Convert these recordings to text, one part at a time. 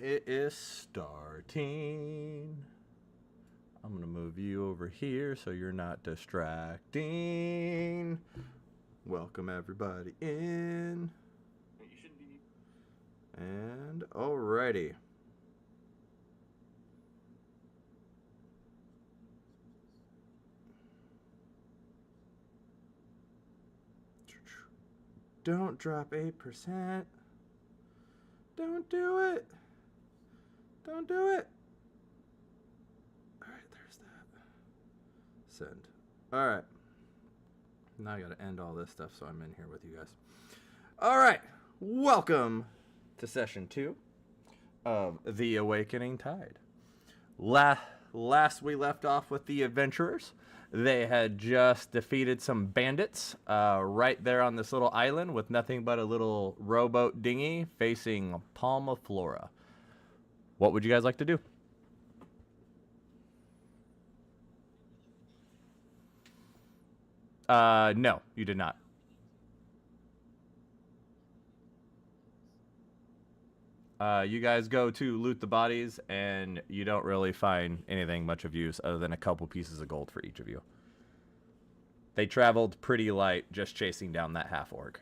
it is starting. I'm going to move you over here so you're not distracting. Welcome everybody in. And alrighty. Don't drop 8%. Don't do it. Don't do it. Alright, there's that. Send. Alright. Now I gotta end all this stuff so I'm in here with you guys. Alright. Welcome to session 2 of The Awakening Tide. Last we left off with the adventurers. They had just defeated some bandits right there on this little island with nothing but a little rowboat dinghy facing Palma Flora. What would you guys like to do? No, you did not. You guys go to loot the bodies, and you don't really find anything much of use other than a couple pieces of gold for each of you. They traveled pretty light just chasing down that half-orc.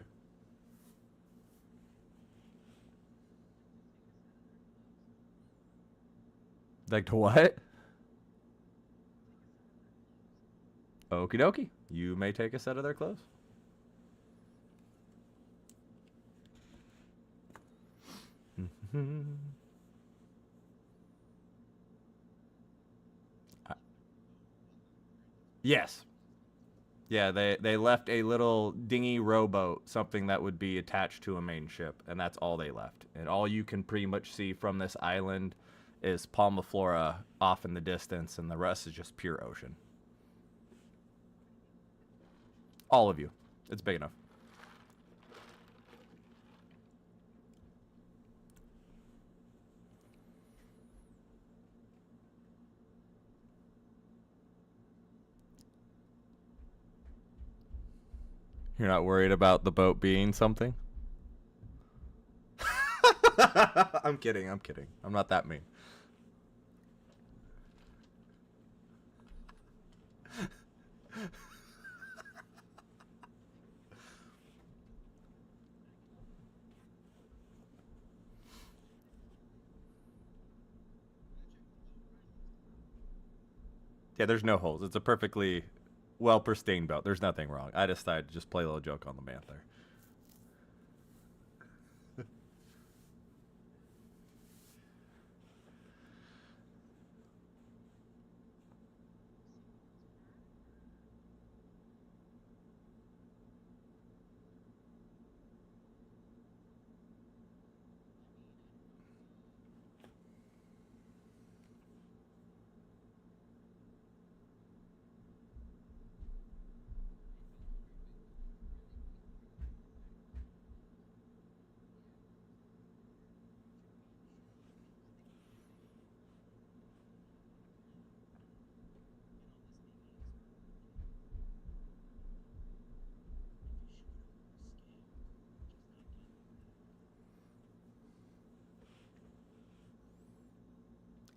Like to what? Okie dokie. You may take a set of their clothes. Yes. Yeah, they left a little dinghy rowboat, something that would be attached to a main ship, and that's all they left. And all you can pretty much see from this island is Palma Flora off in the distance, and the rest is just pure ocean. All of you. It's big enough. You're not worried about the boat being something? I'm kidding. I'm not that mean. Yeah, there's no holes. It's a perfectly well pristine boat. There's nothing wrong. I decided to just play a little joke on the man there.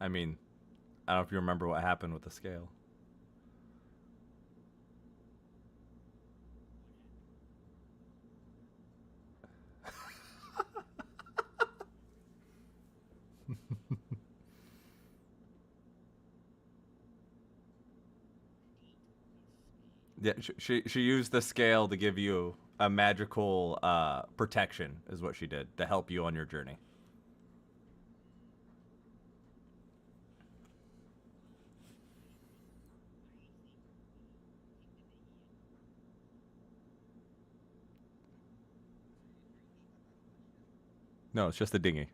I mean, I don't know if you remember what happened with the scale. Yeah, she used the scale to give you a magical protection, is what she did, to help you on your journey. No, it's just a dinghy.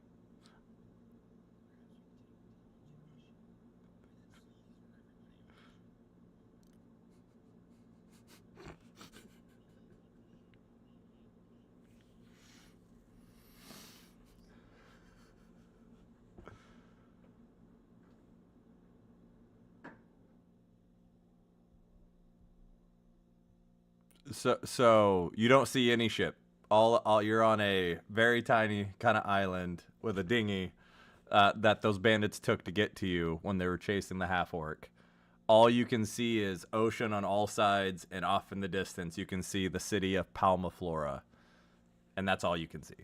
So you don't see any ship. All you're on a very tiny kind of island with a dinghy. that those bandits took to get to you when they were chasing the half-orc. All you can see is ocean on all sides, and off in the distance you can see the city of Palma Flora. And that's all you can see.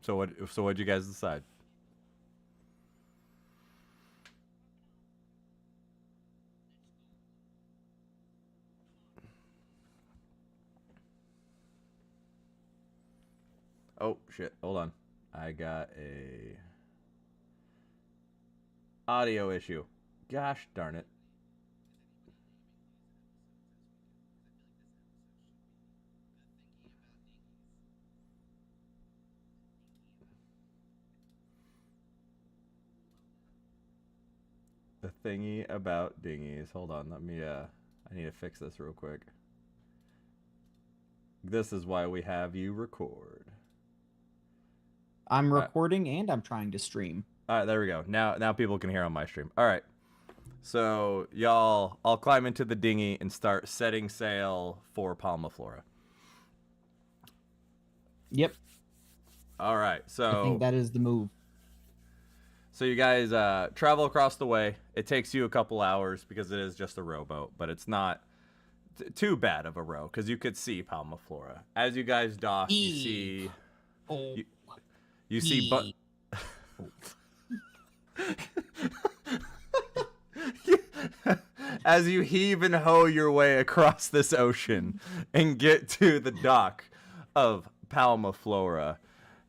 So what'd you guys decide? Oh shit, hold on. I got a audio issue. Gosh darn it. The thingy about dinghies. Hold on, let me I need to fix this real quick. This is why we have you record. I'm recording and I'm trying to stream. All right, there we go. Now people can hear on my stream. All right. So, y'all, I'll climb into the dinghy and start setting sail for Palma Flora. Yep. All right. So I think that is the move. So you guys travel across the way. It takes you a couple hours because it is just a rowboat, but it's not too bad of a row because you could see Palma Flora. As you guys dock, you see... You see... As you heave and hoe your way across this ocean and get to the dock of Palma Flora,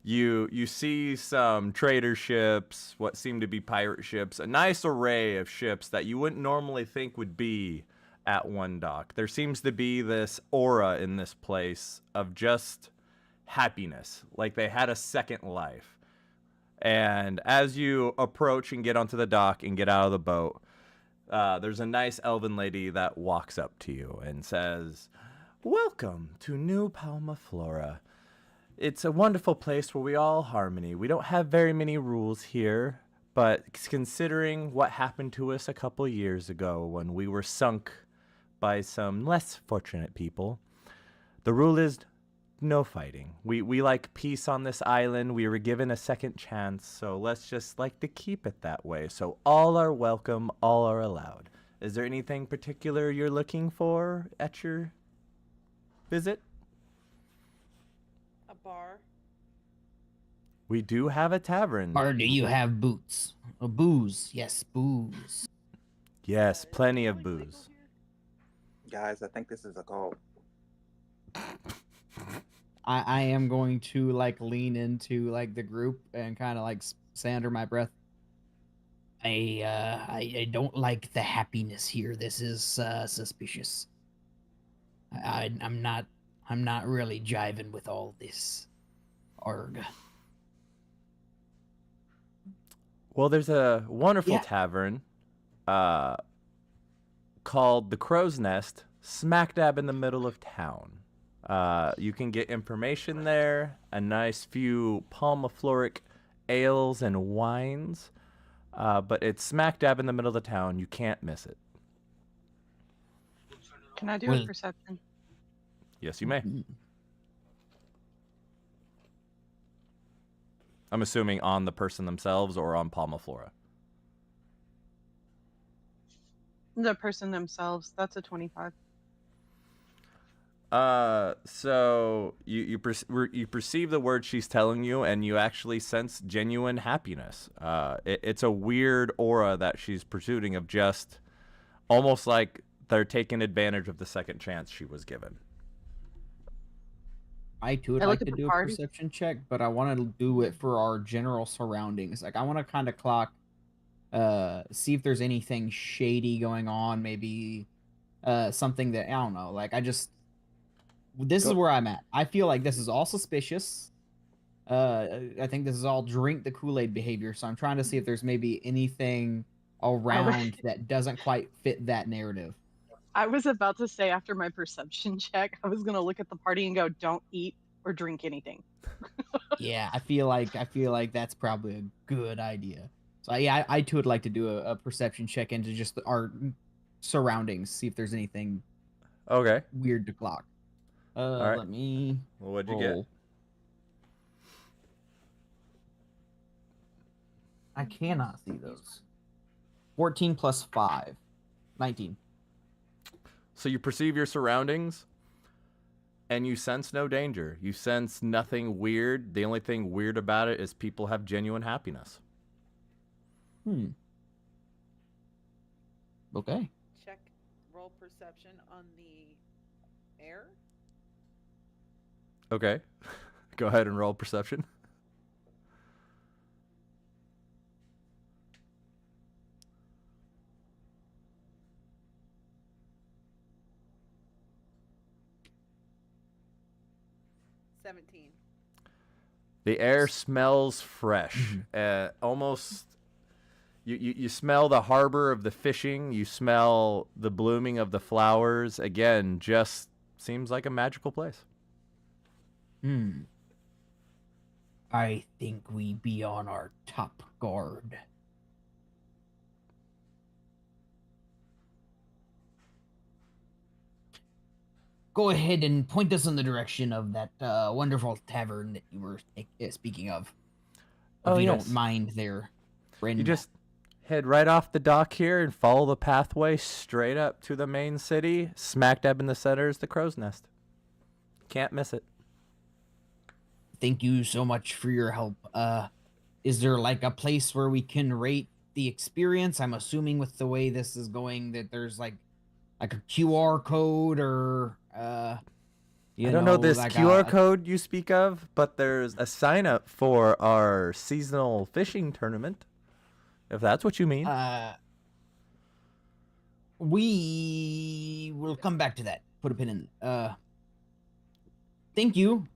you see some trader ships, what seem to be pirate ships, a nice array of ships that you wouldn't normally think would be at one dock. There seems to be this aura in this place of just happiness, like they had a second life. And as you approach and get onto the dock and get out of the boat, there's a nice elven lady that walks up to you and says, "Welcome to New Palma Flora. It's a wonderful place where we all harmony. We don't have very many rules here, but considering what happened to us a couple years ago when we were sunk by some less fortunate people, the rule is no fighting. We like peace on this island. We were given a second chance, so let's just like to keep it that way. So all are welcome, all are allowed. Is there anything particular you're looking for at your visit?" A bar. We do have a tavern. Or do you have boots? Booze. Yes, booze. Yes, plenty of booze. Guys, I think this is a cult. I am going to like lean into like the group and kind of like say under my breath, I don't like the happiness here. This is suspicious. I'm not really jiving with all this. Arg. Well, there's a wonderful tavern called the Crow's Nest, smack dab in the middle of town. You can get information there, a nice few Palma Floric ales and wines, but it's smack dab in the middle of the town. You can't miss it. Can I do a perception? Yes, you may. I'm assuming on the person themselves or on Palma Flora. The person themselves. That's a 25. So you perceive the words she's telling you, and you actually sense genuine happiness. It's a weird aura that she's pursuing of just almost like they're taking advantage of the second chance she was given. I too would I like look at to the do a party. perception check, but I want to do it for our general surroundings. Like I want to kind of clock, see if there's anything shady going on. Maybe, something that I don't know. Like this is Go- where I'm at. I feel like this is all suspicious. I think this is all drink the Kool-Aid behavior. So I'm trying to see if there's maybe anything around that doesn't quite fit that narrative. I was about to say after my perception check, I was gonna look at the party and go, "Don't eat or drink anything." Yeah, I feel like that's probably a good idea. So yeah, I too would like to do a perception check into just our surroundings, see if there's anything Okay. weird to clock. right. Let me Well, what'd you roll. get? I cannot see those. 14 plus 5. 19. So you perceive your surroundings, and you sense no danger. You sense nothing weird. The only thing weird about it is people have genuine happiness. Okay. Check roll perception on the air. Okay. Go ahead and roll perception. The air smells fresh. Almost, you smell the harbor of the fishing. You smell the blooming of the flowers. Again, just seems like a magical place. I think we be on our top guard. Go ahead and point us in the direction of that wonderful tavern that you were speaking of. If you don't mind there, friend. You just head right off the dock here and follow the pathway straight up to the main city. Smack dab in the center is the crow's nest. Can't miss it. Thank you so much for your help. Is there like a place where we can rate the experience? I'm assuming with the way this is going that there's like a QR code or I don't know this like QR code you speak of, but there's a sign up for our seasonal fishing tournament. If that's what you mean. We will come back to that. Put a pin in. Thank you.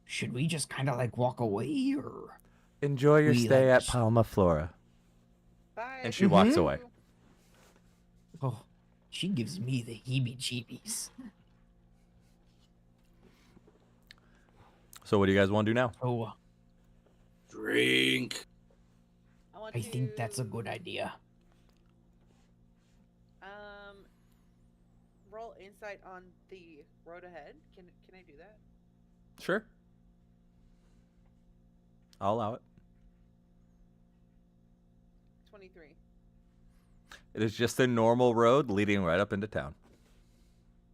Should we just kind of like walk away or Enjoy your stay like at Palma Flora. Bye. And she walks away. Oh, she gives me the heebie-jeebies. So what do you guys want to do now? Oh, Drink. I think that's a good idea. Roll insight on the road ahead. Can I do that? Sure. I'll allow it. 23. It is just a normal road leading right up into town.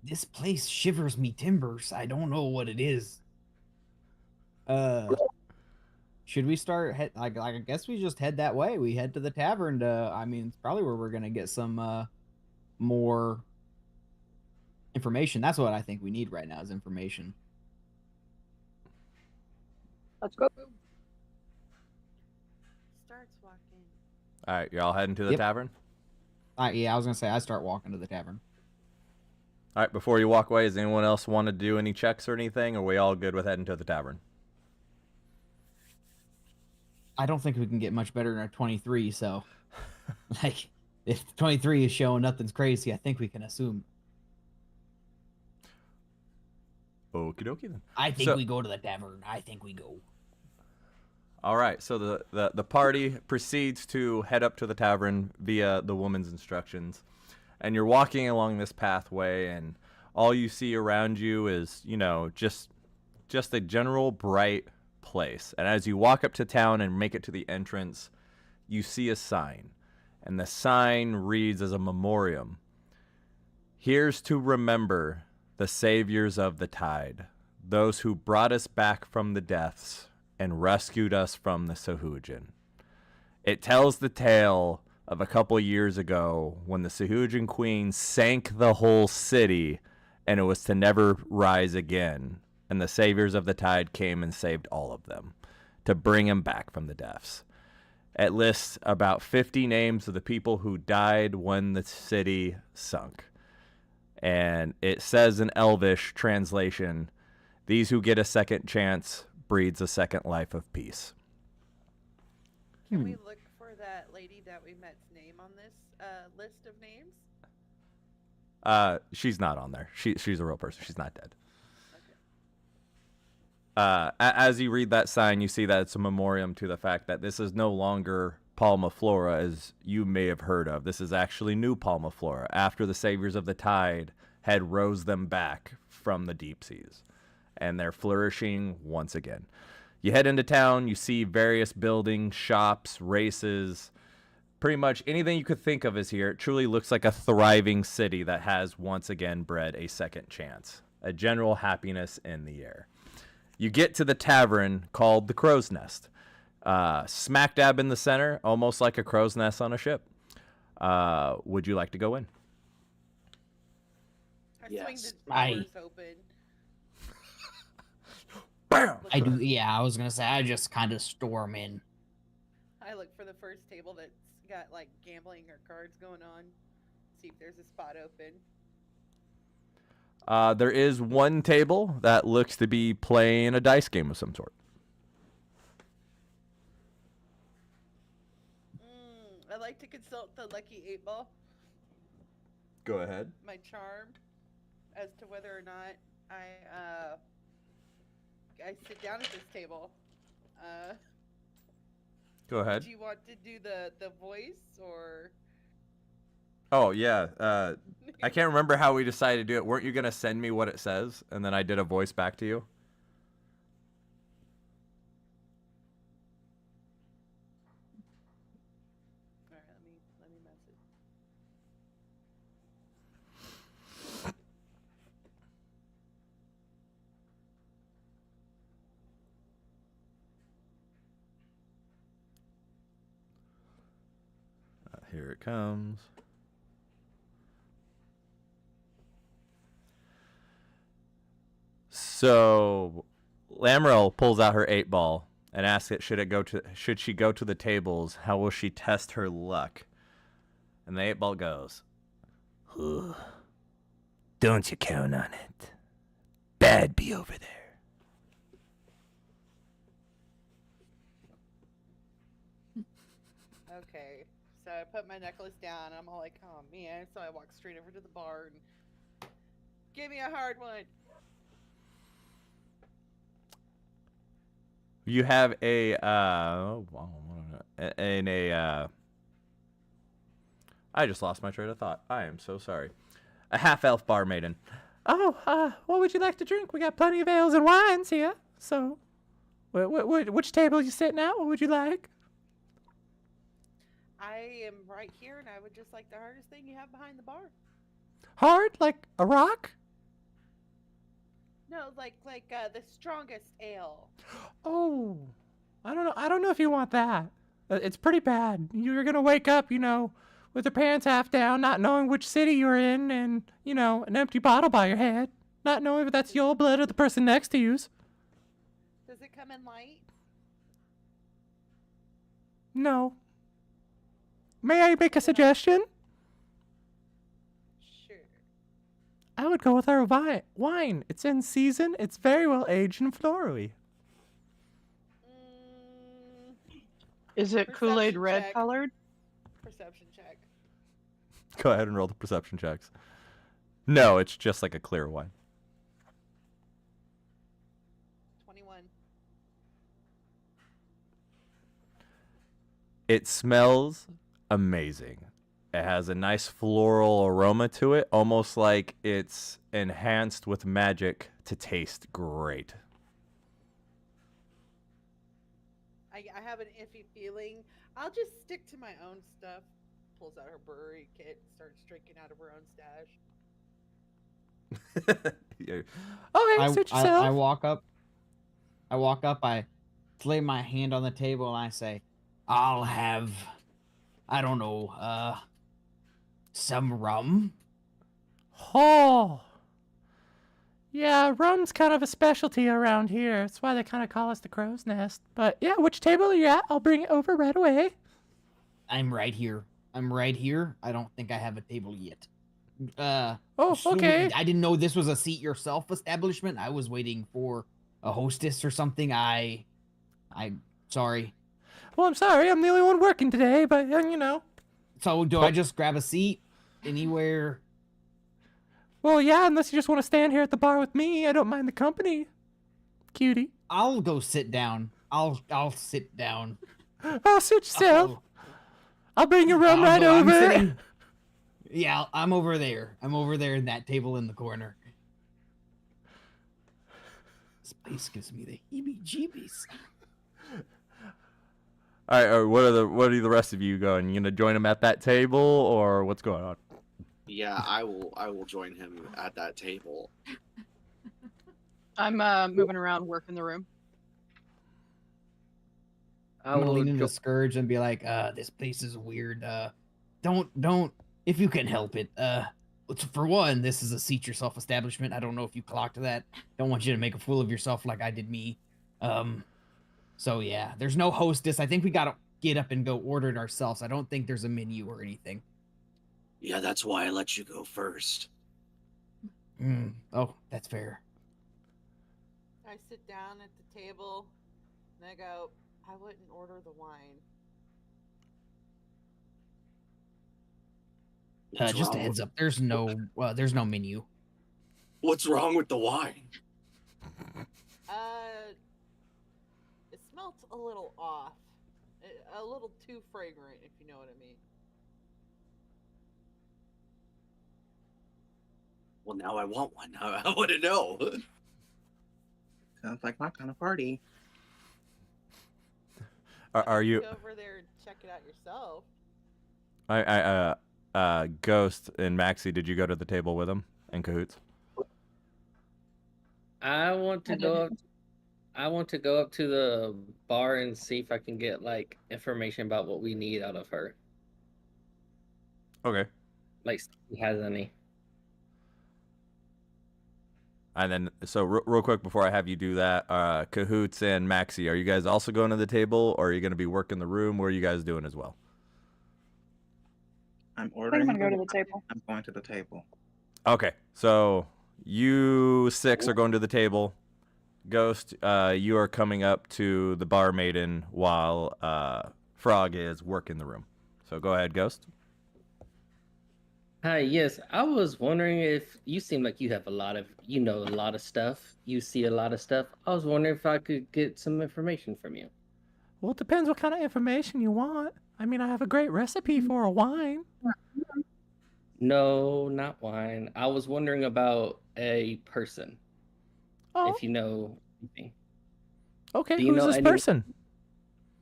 This place shivers me timbers. I don't know what it is. Should we start like I guess we just head that way. We head to the tavern to I mean it's probably where we're gonna get some more information. That's what I think we need right now is information. Let's go. Starts walking. All right, you're all heading to the Yep. tavern? Yeah, I was gonna say I start walking to the tavern. All right, before you walk away, does anyone else want to do any checks or anything? Or are we all good with heading to the tavern? I don't think we can get much better than a 23, so like if 23 is showing nothing's crazy, I think we can assume. Okie dokie then. I think So- we go to the tavern. I think we go. All right, so the party proceeds to head up to the tavern via the woman's instructions. And you're walking along this pathway, and all you see around you is, just a general bright place. And as you walk up to town and make it to the entrance, you see a sign. and the sign reads as a memoriam. Here's to remember the saviors of the tide, those who brought us back from the depths and rescued us from the Sahugin. It tells the tale of a couple years ago when the Sahugin Queen sank the whole city and it was to never rise again. And the saviors of the tide came and saved all of them to bring him back from the depths. It lists about 50 names of the people who died when the city sunk. And it says in Elvish translation, these who get a second chance breeds a second life of peace. Can we look for that lady that we met's name on this list of names? She's not on there. She's a real person. She's not dead. Okay. As you read that sign, you see that it's a memoriam to the fact that this is no longer Palma Flora, as you may have heard of. This is actually New Palma Flora, after the saviors of the tide had rose them back from the deep seas. And they're flourishing once again. You head into town, you see various buildings, shops, races. Pretty much anything you could think of is here. It truly looks like a thriving city that has once again bred a second chance. A general happiness in the air. You get to the tavern called the Crow's Nest. Smack dab in the center, almost like a crow's nest on a ship. Would you like to go in? I swing Yes. the Aye. doors open. Bam! I do. Yeah, I was gonna say I just kind of storm in. I look for the first table that's got like gambling or cards going on. See if there's a spot open. There is one table that looks to be playing a dice game of some sort. I like to consult the lucky 8-ball, Go ahead. my charm, as to whether or not I sit down at this table. Go ahead. Do you want to do the voice or? Oh, yeah. I can't remember how we decided to do it. Weren't you going to send me what it says? And then I did a voice back to you? All right, let me message. Here it comes. So, Lamarel pulls out her 8-ball and asks it, should she go to the tables? How will she test her luck? And the 8-ball goes, "Ooh, don't you count on it. Bad be over there." Okay, so I put my necklace down. And I'm all like, oh man. So I walk straight over to the bar and give me a hard one. You have I just lost my train of thought. I am so sorry. A half-elf bar maiden. Oh, what would you like to drink? We got plenty of ales and wines here. So, which table are you sitting at? What would you like? I am right here, and I would just like the hardest thing you have behind the bar. Hard, like a rock? No, like the strongest ale. Oh, I don't know if you want that. It's pretty bad. You're gonna wake up, with your pants half down, not knowing which city you're in, and, an empty bottle by your head, not knowing if that's your blood or the person next to you's. Does it come in light? No. May I make a suggestion? Sure. I would go with our wine. It's in season. It's very well aged and florally. Is it Kool-Aid Perception red check. colored? Perception check. Go ahead and roll the perception checks. No, it's just like a clear wine. 21. It smells amazing. It has a nice floral aroma to it, almost like it's enhanced with magic to taste great. I have an iffy feeling. I'll just stick to my own stuff, pulls out her brewery kit and starts drinking out of her own stash. Yeah. Okay, suit yourself. I walk up. I lay my hand on the table and I say, "I'll have, I don't know, some rum." Oh. Yeah, rum's kind of a specialty around here. That's why they kind of call us the Crow's Nest. But yeah, which table are you at? I'll bring it over right away. I'm right here. I don't think I have a table yet. Oh, So okay. I didn't know this was a seat yourself establishment. I was waiting for a hostess or something. I'm sorry. Well, I'm sorry. I'm the only one working today, but you know. So do I just grab a seat anywhere? Well, yeah, unless you just want to stand here at the bar with me. I don't mind the company. Cutie. I'll go sit down. I'll sit down. Oh, suit yourself. Oh, I'll bring your rum I'll right go- I'm over. sitting- Yeah, I'm over there. I'm over there in that table in the corner. This place gives me the heebie-jeebies. All right, what are the rest of you going? You gonna join him at that table, or what's going on? Yeah, I will join him at that table. I'm moving around, working the room. I'm gonna lean into jo- Scourge and be like, this place is weird. Don't, if you can help it. For one, this is a seat yourself establishment. I don't know if you clocked that. Don't want you to make a fool of yourself like I did me. So yeah, there's no hostess. I think we gotta get up and go order it ourselves. I don't think there's a menu or anything. Yeah, that's why I let you go first. Oh, that's fair. I sit down at the table and I go, I wouldn't order the wine. What's Just a wrong heads with- up. There's no menu. What's wrong with the wine? It smelt a little off. A little too fragrant, if you know what I mean. Well, now I want one. I want to know. Sounds like my kind of party. Are you? Go over there and check it out yourself. Ghost and Maxie, did you go to the table with him in cahoots? I want to go up to the bar and see if I can get like information about what we need out of her. Okay. Like if she has any. And then, so real quick before I have you do that, Cahoots and Maxie, are you guys also going to the table, or are you going to be working the room? What are you guys doing as well? I'm I think ordering. I'm gonna go to the the table. I'm going to the table. Okay, so you six are going to the table. Ghost, you are coming up to the bar maiden while Frog is working the room. So go ahead, Ghost. Hi, yes. I was wondering if you seem like you have a lot of stuff. You see a lot of stuff. I was wondering if I could get some information from you. Well, it depends what kind of information you want. I mean, I have a great recipe for a wine. No, not wine. I was wondering about a person. Oh, If you know anything. okay. do you Who's know this any- person?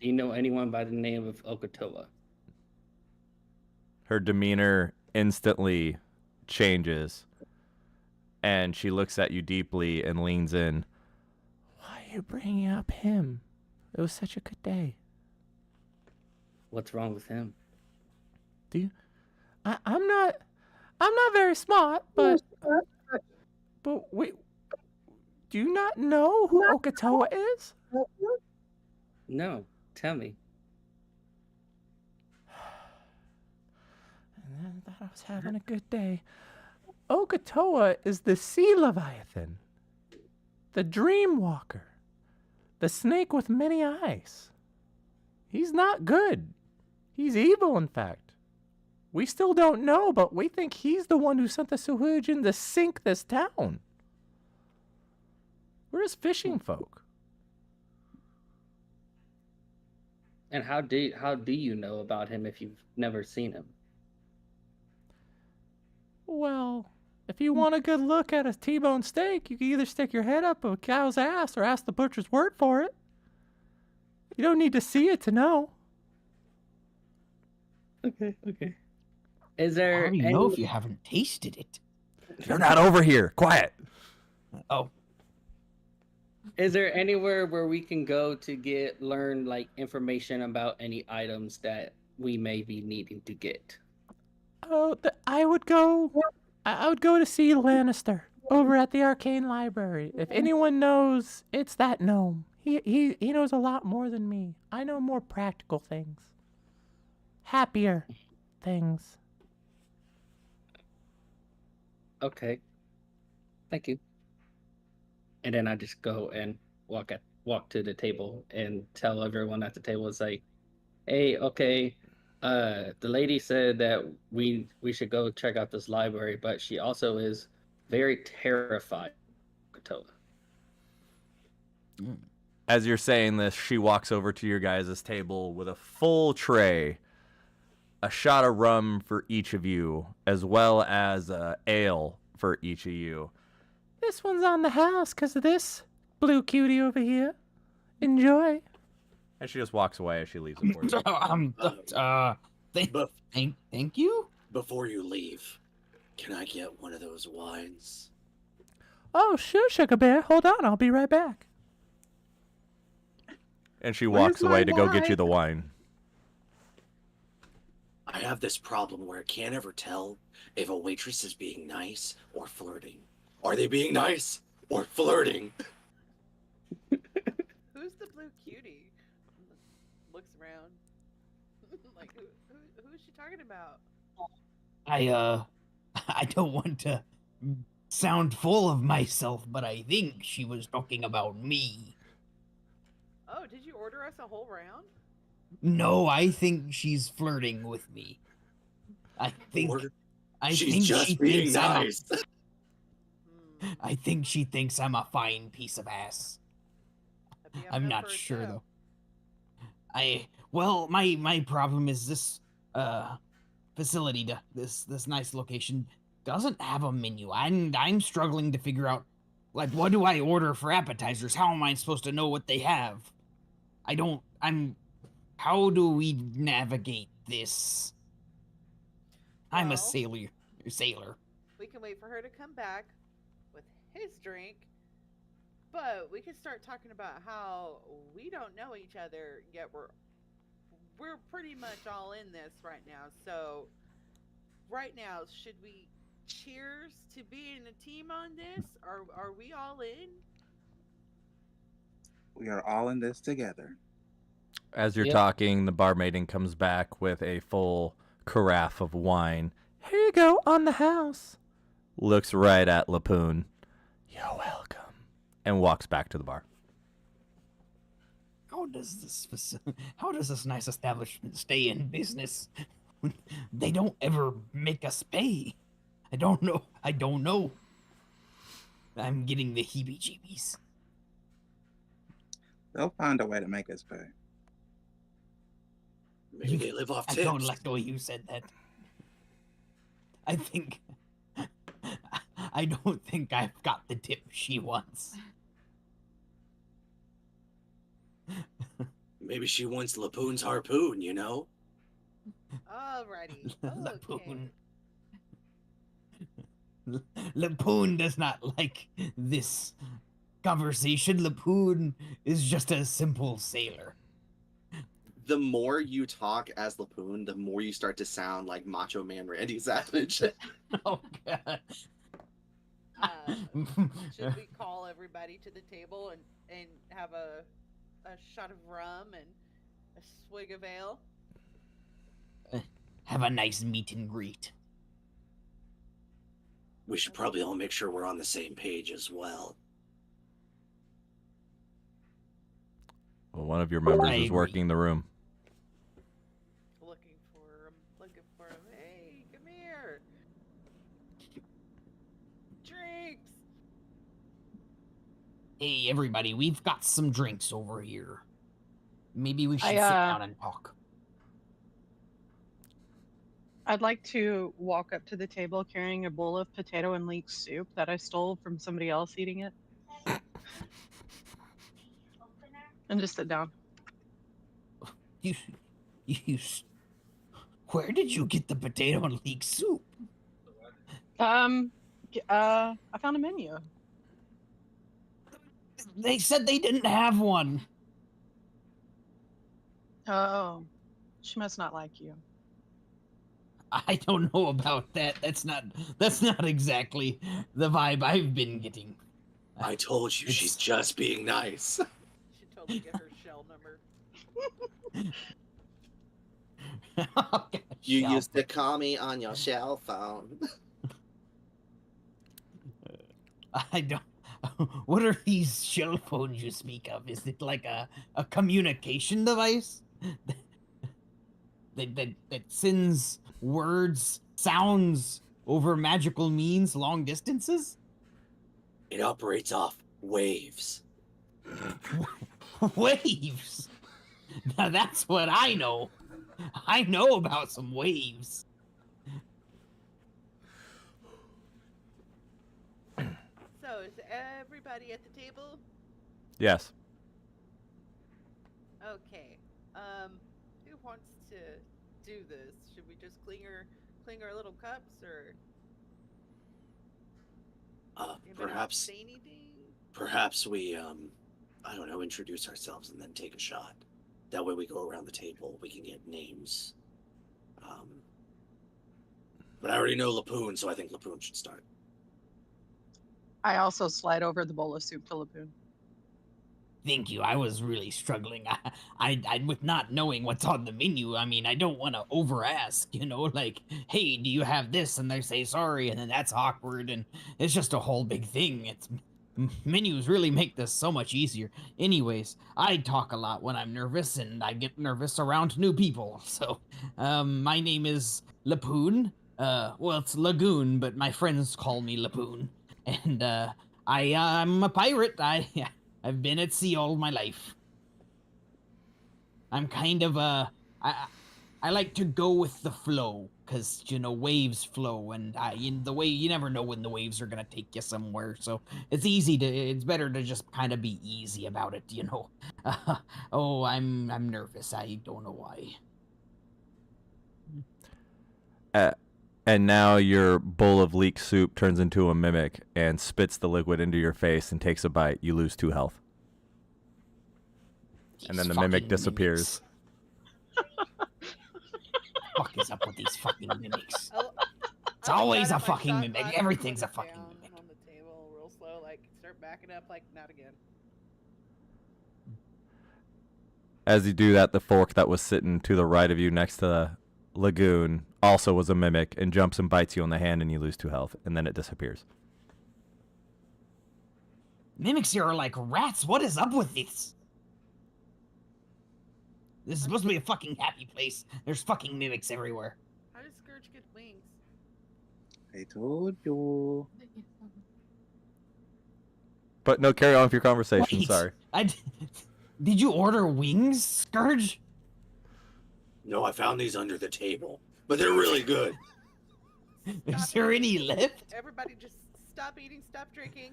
Do you know anyone by the name of Okatoa? Her demeanor instantly changes, and she looks at you deeply and leans in. Why are you bringing up him? It was such a good day. What's wrong with him? I'm not very smart, but wait, do you not know who Okatoa is? No, tell me. And then I thought I was having a good day. Okatoa is the sea leviathan, the dream walker, the snake with many eyes. He's not good. He's evil, in fact. We still don't know, but we think he's the one who sent the Suhujin to sink this town. We're just fishing folk. And how do you know about him if you've never seen him? Well, if you want a good look at a T-bone steak, you can either stick your head up a cow's ass or ask the butcher's word for it. You don't need to see it to know. Okay. Is How there do you any, know if you haven't tasted it? You're not over here. Quiet. Oh, is there anywhere where we can go to learn like information about any items that we may be needing to get? Oh, I would go. I would go to see Lannister over at the Arcane Library. If anyone knows, it's that gnome. He knows a lot more than me. I know more practical things, happier things. Okay. Thank you. And then I just go and walk to the table and tell everyone at the table, it's like, hey, okay, the lady said that we should go check out this library, but she also is very terrified of Katoa. As you're saying this, she walks over to your guys' table with a full tray, a shot of rum for each of you, as well as ale for each of you. This one's on the house because of this blue cutie over here. Enjoy. And she just walks away as she leaves it for you. thank you. Before you leave, can I get one of those wines? Oh, sure, Sugar Bear. Hold on, I'll be right back. And she Where's walks away my to go get you wine? the wine. I have this problem where I can't ever tell if a waitress is being nice or flirting. Are they being nice or flirting? Who's the blue cutie? Looks around. Like who's she talking about? I don't want to sound full of myself, but I think she was talking about me. Oh, did you order us a whole round? No, I think she's flirting with me. I think Or she she's just being thinks nice. I think she thinks I'm a fine piece of ass. That'd be I'm enough not for a sure show. though. My problem is this facility, this nice location doesn't have a menu. I'm struggling to figure out, like, what do I order for appetizers? How am I supposed to know what they have? How do we navigate this? I'm a Well- sailor. We can wait for her to come back with his drink, but we can start talking about how we don't know each other yet. We're pretty much all in this right now. So right now, should we cheers to being a team on this? Are we all in? We are all in this together. As you're Yep. talking, the barmaiden comes back with a full carafe of wine. Here you go, on the house. Looks right at Lapoon. You're welcome. And walks back to the bar. How does this nice establishment stay in business? They don't ever make us pay. I don't know. I'm getting the heebie-jeebies. They'll find a way to make us pay. Maybe they live off I tips. don't like the way you said that. I don't think I've got the tip she wants. Maybe she wants Lapoon's harpoon, you know? Alrighty. Lapoon. Okay. Lapoon does not like this conversation. Lapoon is just a simple sailor. The more you talk as Lapoon, the more you start to sound like Macho Man Randy Savage. Oh god. Should we call everybody to the table and have a shot of rum and a swig of ale? Have a nice meet and greet. We should probably all make sure we're on the same page as well. Well, one of your members I is agree. working the room. Looking for him. Hey, come here. Drinks. Hey everybody, we've got some drinks over here. Maybe we should I, sit down and talk. I'd like to walk up to the table carrying a bowl of potato and leek soup that I stole from somebody else eating it. And just sit down. You Where did you get the potato and leek soup? I found a menu. They said they didn't have one. Oh, she must not like you. I don't know about that. That's not exactly the vibe I've been getting. I told you she's just being nice. Should totally get her shell number. You used to call me on your cell phone. I don't. What are these cell phones you speak of? Is it like a communication device that sends words, sounds over magical means long distances? It operates off waves. Waves. Now that's what I know. I know about some waves. So, is everybody at the table? Yes. Okay. Who wants to do this? Should we just clean our little cups, or anybody want to Perhaps say anything? Perhaps we, I don't know, introduce ourselves and then take a shot. That way we go around the table, we can get names. But I already know Lapoon, so I think Lapoon should start. I also slide over the bowl of soup to Lapoon. Thank you. I was really struggling. I with not knowing what's on the menu. I mean, I don't want to over ask, you know, like, hey, do you have this? And they say sorry, and then that's awkward, and it's just a whole big thing. It's menus really make this so much easier. Anyways, I talk a lot when I'm nervous, and I get nervous around new people. So, my name is Lapoon. Well, it's Lagoon, but my friends call me Lapoon. And I'm a pirate. I've been at sea all my life. I'm kind of I like to go with the flow, cause you know waves flow, and the way you never know when the waves are gonna take you somewhere. So it's better to just kind of be easy about it, you know. Oh, I'm nervous. I don't know why. And now your bowl of leek soup turns into a mimic and spits the liquid into your face and takes a bite. You lose 2 health. And then the mimic disappears. What the fuck is up with these fucking mimics? It's always a fucking mimic. Everything's a fucking mimic. On the table, real slow, like start backing up, like not again. As you do that, the fork that was sitting to the right of you next to the Lagoon also was a mimic and jumps and bites you on the hand, and you lose 2 health, and then it disappears. Mimics here are like rats. What is up with this? This is supposed to be a fucking happy place. There's fucking mimics everywhere. How does Scourge get wings? I told you. But no, carry on with your conversation. Wait, Sorry. Did you order wings, Scourge? No, I found these under the table, but they're really good. Is there any left? Everybody just stop eating, stop drinking.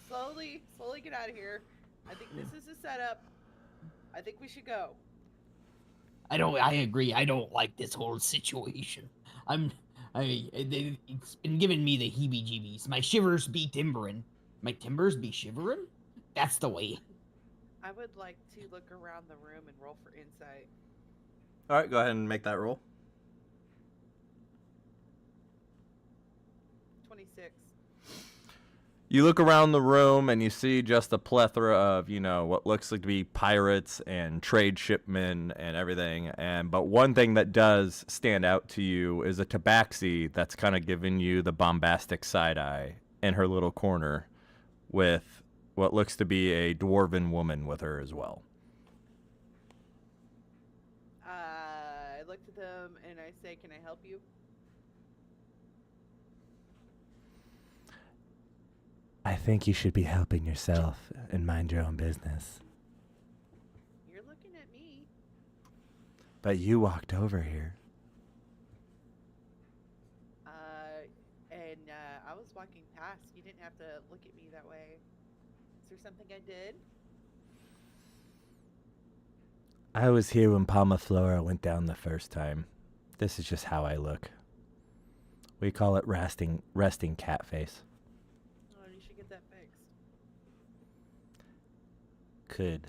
Slowly get out of here. I think this is a setup. I think we should go. I agree. I don't like this whole situation. It's been giving me the heebie-jeebies. My shivers be timbering. My timbers be shivering? That's the way. I would like to look around the room and roll for insight. All right, go ahead and make that roll. 26. You look around the room and you see just a plethora of, you know, what looks like to be pirates and trade shipmen and everything. But one thing that does stand out to you is a tabaxi that's kind of giving you the bombastic side eye in her little corner, with what looks to be a dwarven woman with her as well. I looked at them and I say, "Can I help you?" I think you should be helping yourself and mind your own business. You're looking at me. But you walked over here. And I was walking past. You didn't have to look at me that way. Is there something I did? I was here when Palma Flora went down the first time. This is just how I look. We call it resting cat face. Oh, you should get that fixed. Could.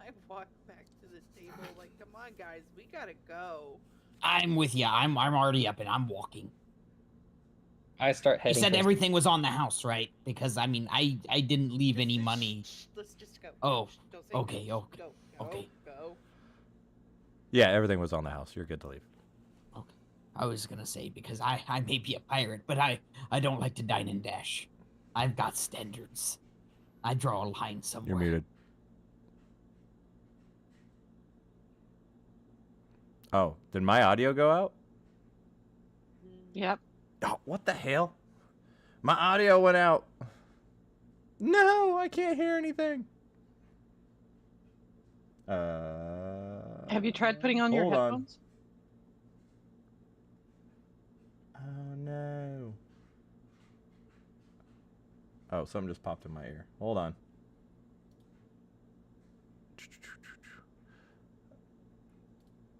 I walked back to the table like, come on, guys, we gotta go. I'm with you. I'm already up and I'm walking. I start You heading. said towards- everything was on the house, right? Because I mean, I didn't leave any Shh, money. shh, let's just go. Oh, Shh, don't say okay, anything. okay, Go, okay. go. Yeah, everything was on the house. You're good to leave. I was gonna say because I may be a pirate, but I don't like to dine and dash. I've got standards. I draw a line somewhere. You're muted. Oh, did my audio go out? Yep. Oh, what the hell? My audio went out. No, I can't hear anything. Have you tried putting on your hold on. headphones? Oh no. Oh, something just popped in my ear. Hold on.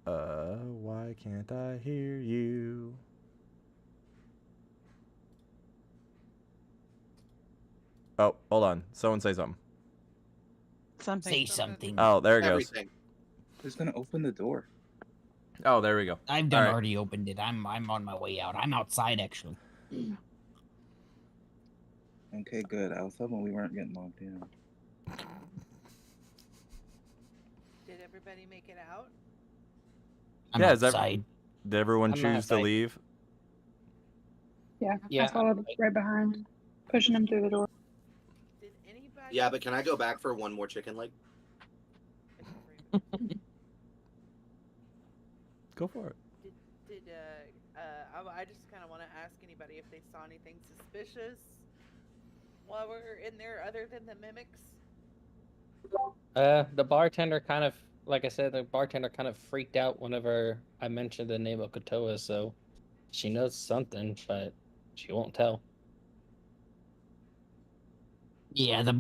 Why can't I hear you? Oh, hold on. Someone say something. Something. Say something. Oh, there it goes. Everything. Who's gonna open the door? Oh, there we go. I've done Alright. already opened it. I'm on my way out. I'm outside actually. Okay, good. I was hoping we weren't getting locked in. Did everybody make it out? I'm Yeah, is that- outside. Did everyone I'm choose to outside. leave? Yeah, Yeah. I followed right behind, pushing him through the door. Did anybody? Yeah, but can I go back for one more chicken leg? Go for it. Did I just kind of want to ask anybody if they saw anything suspicious while we're in there other than the mimics? The bartender kind of, like I said, the bartender kind of freaked out whenever I mentioned the name of Kotoa, so she knows something, but she won't tell. Yeah, the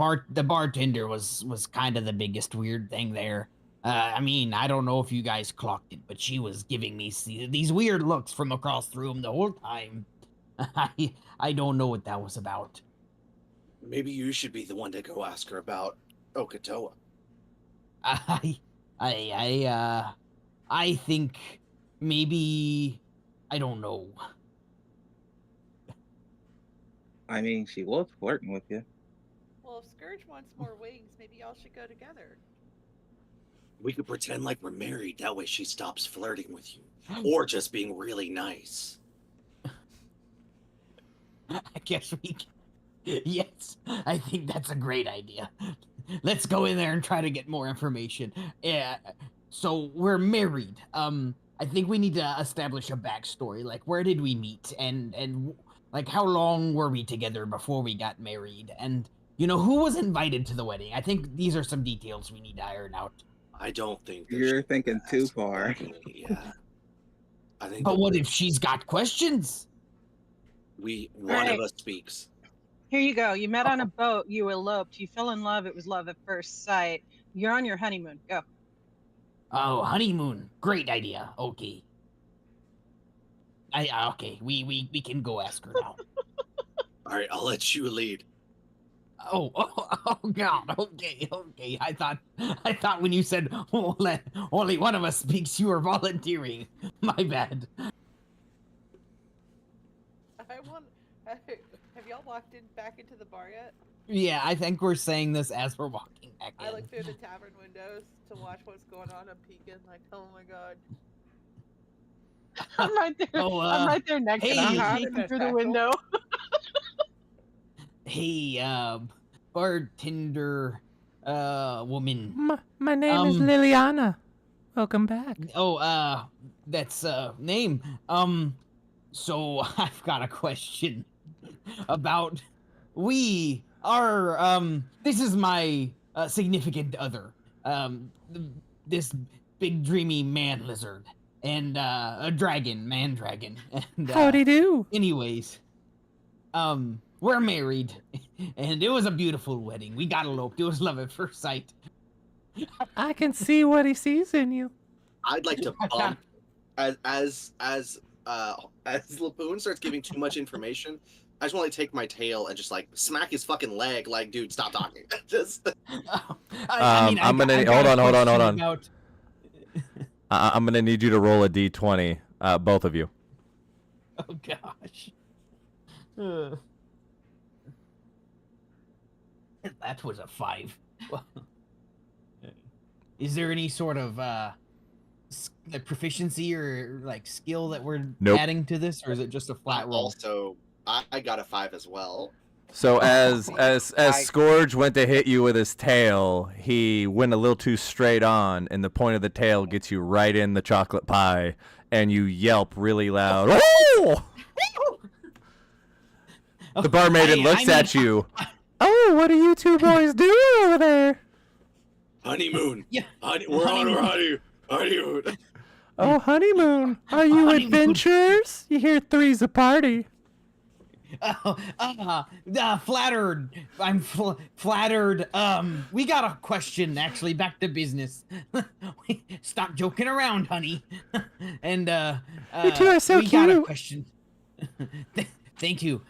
bartender was kind of the biggest weird thing there. I mean, I don't know if you guys clocked it, but she was giving me these weird looks from across the room the whole time. I don't know what that was about. Maybe you should be the one to go ask her about Okatoa. I think maybe I don't know. I mean, she was flirting with you. Well, if Scourge wants more wings, maybe y'all should go together. We could pretend like we're married. That way she stops flirting with you. Or just being really nice. I guess we can. Yes, I think that's a great idea. Let's go in there and try to get more information. Yeah, so we're married. I think we need to establish a backstory. Like, where did we meet, and like how long were we together before we got married, and you know who was invited to the wedding. I think these are some details we need to iron out. I don't think that You're she thinking too asked far. Yeah. I think But that what if she's got questions? one Right. of us speaks. Here you go. You met on a boat. You eloped. You fell in love. It was love at first sight. You're on your honeymoon. Go. Oh, honeymoon. Great idea. Okay. Okay. We can go ask her now. All right, I'll let you lead. Oh God. Okay. I thought when you said only one of us speaks, you were volunteering. My bad. Have y'all walked back into the bar yet? Yeah, I think we're saying this as we're walking back in. I look through the tavern windows to watch what's going on. I'm peeking, like, oh my god. I'm right there. Oh, I'm right there next to hey. you, Howdy, peeking Miss through the Hackle. window. Hey, bartender, woman. My name is Um, Liliana. Welcome back. Oh, that's name. So I've got a question about this is my significant other. This big dreamy man lizard and a man dragon. And Howdy do. anyways, we're married and it was a beautiful wedding. We got eloped. It was love at first sight. I can see what he sees in you. I'd like to bump as Lapoon starts giving too much information, I just want to take my tail and just like smack his fucking leg. Like, dude, stop talking. Just I'm gonna hold on. About... I'm gonna need you to roll a d20, both of you. Oh gosh. That was a 5. Is there any sort of like proficiency or like skill that we're adding to this, or is it just a flat roll? Also, I got a 5 as well. So as Scourge went to hit you with his tail, he went a little too straight on, and the point of the tail gets you right in the chocolate pie, and you yelp really loud. Oh! The barmaiden looks at you. Oh, what are you two boys doing over there? Honeymoon. Yeah. We're on our honeymoon. Oh, honeymoon. Are you Honeymoon. adventurers? You hear three's a party. Flattered. I'm flattered. We got a question, actually. Back to business. Stop joking around, honey. And You two are so we got a cute. question. Thank you.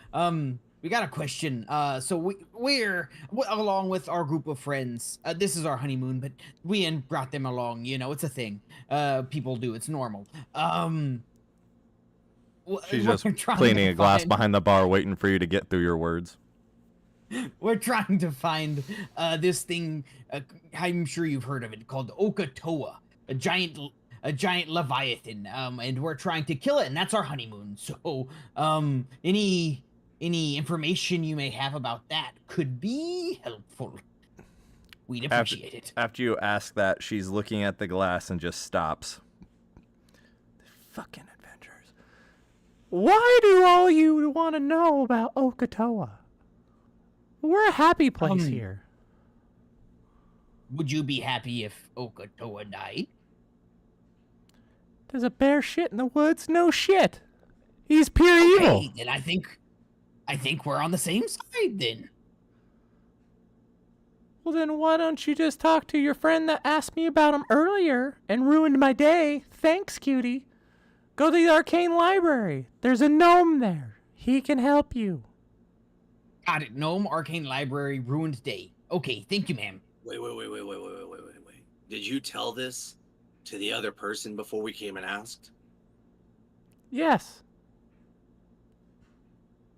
We got a question. So we're along with our group of friends. This is our honeymoon, but we brought them along. You know, it's a thing. People do. It's normal. She's we're just trying cleaning to a glass find- behind the bar, waiting for you to get through your words. We're trying to find this thing. I'm sure you've heard of it, called Okatoa, a giant leviathan. And we're trying to kill it, and that's our honeymoon. So, any information you may have about that could be helpful. We'd appreciate it. After you ask that, she's looking at the glass and just stops. Fucking adventurers. Why do all you want to know about Okatoa? We're a happy place here. Would you be happy if Okatoa died? There's a bear shit in the woods? No shit. He's pure evil. Okay, then I think we're on the same side then. Well, then why don't you just talk to your friend that asked me about him earlier and ruined my day? Thanks, cutie. Go to the arcane library. There's a gnome there. He can help you. Got it. Gnome Arcane Library, ruined day. Okay, thank you, ma'am. Wait. Did you tell this to the other person before we came and asked? Yes.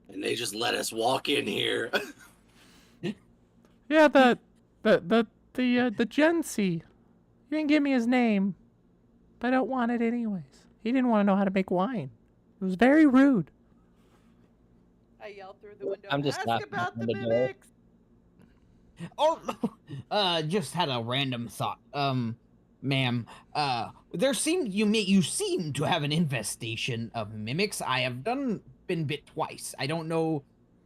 And they just let us walk in here. Yeah, the Gen C. You didn't give me his name, but I don't want it anyways. He didn't want to know how to make wine. It was very rude. I yelled through the window. I'm just Ask knocking about on the the door. mimics. Oh, just had a random thought. Ma'am, you seem to have an infestation of mimics. I have been bit twice. I don't know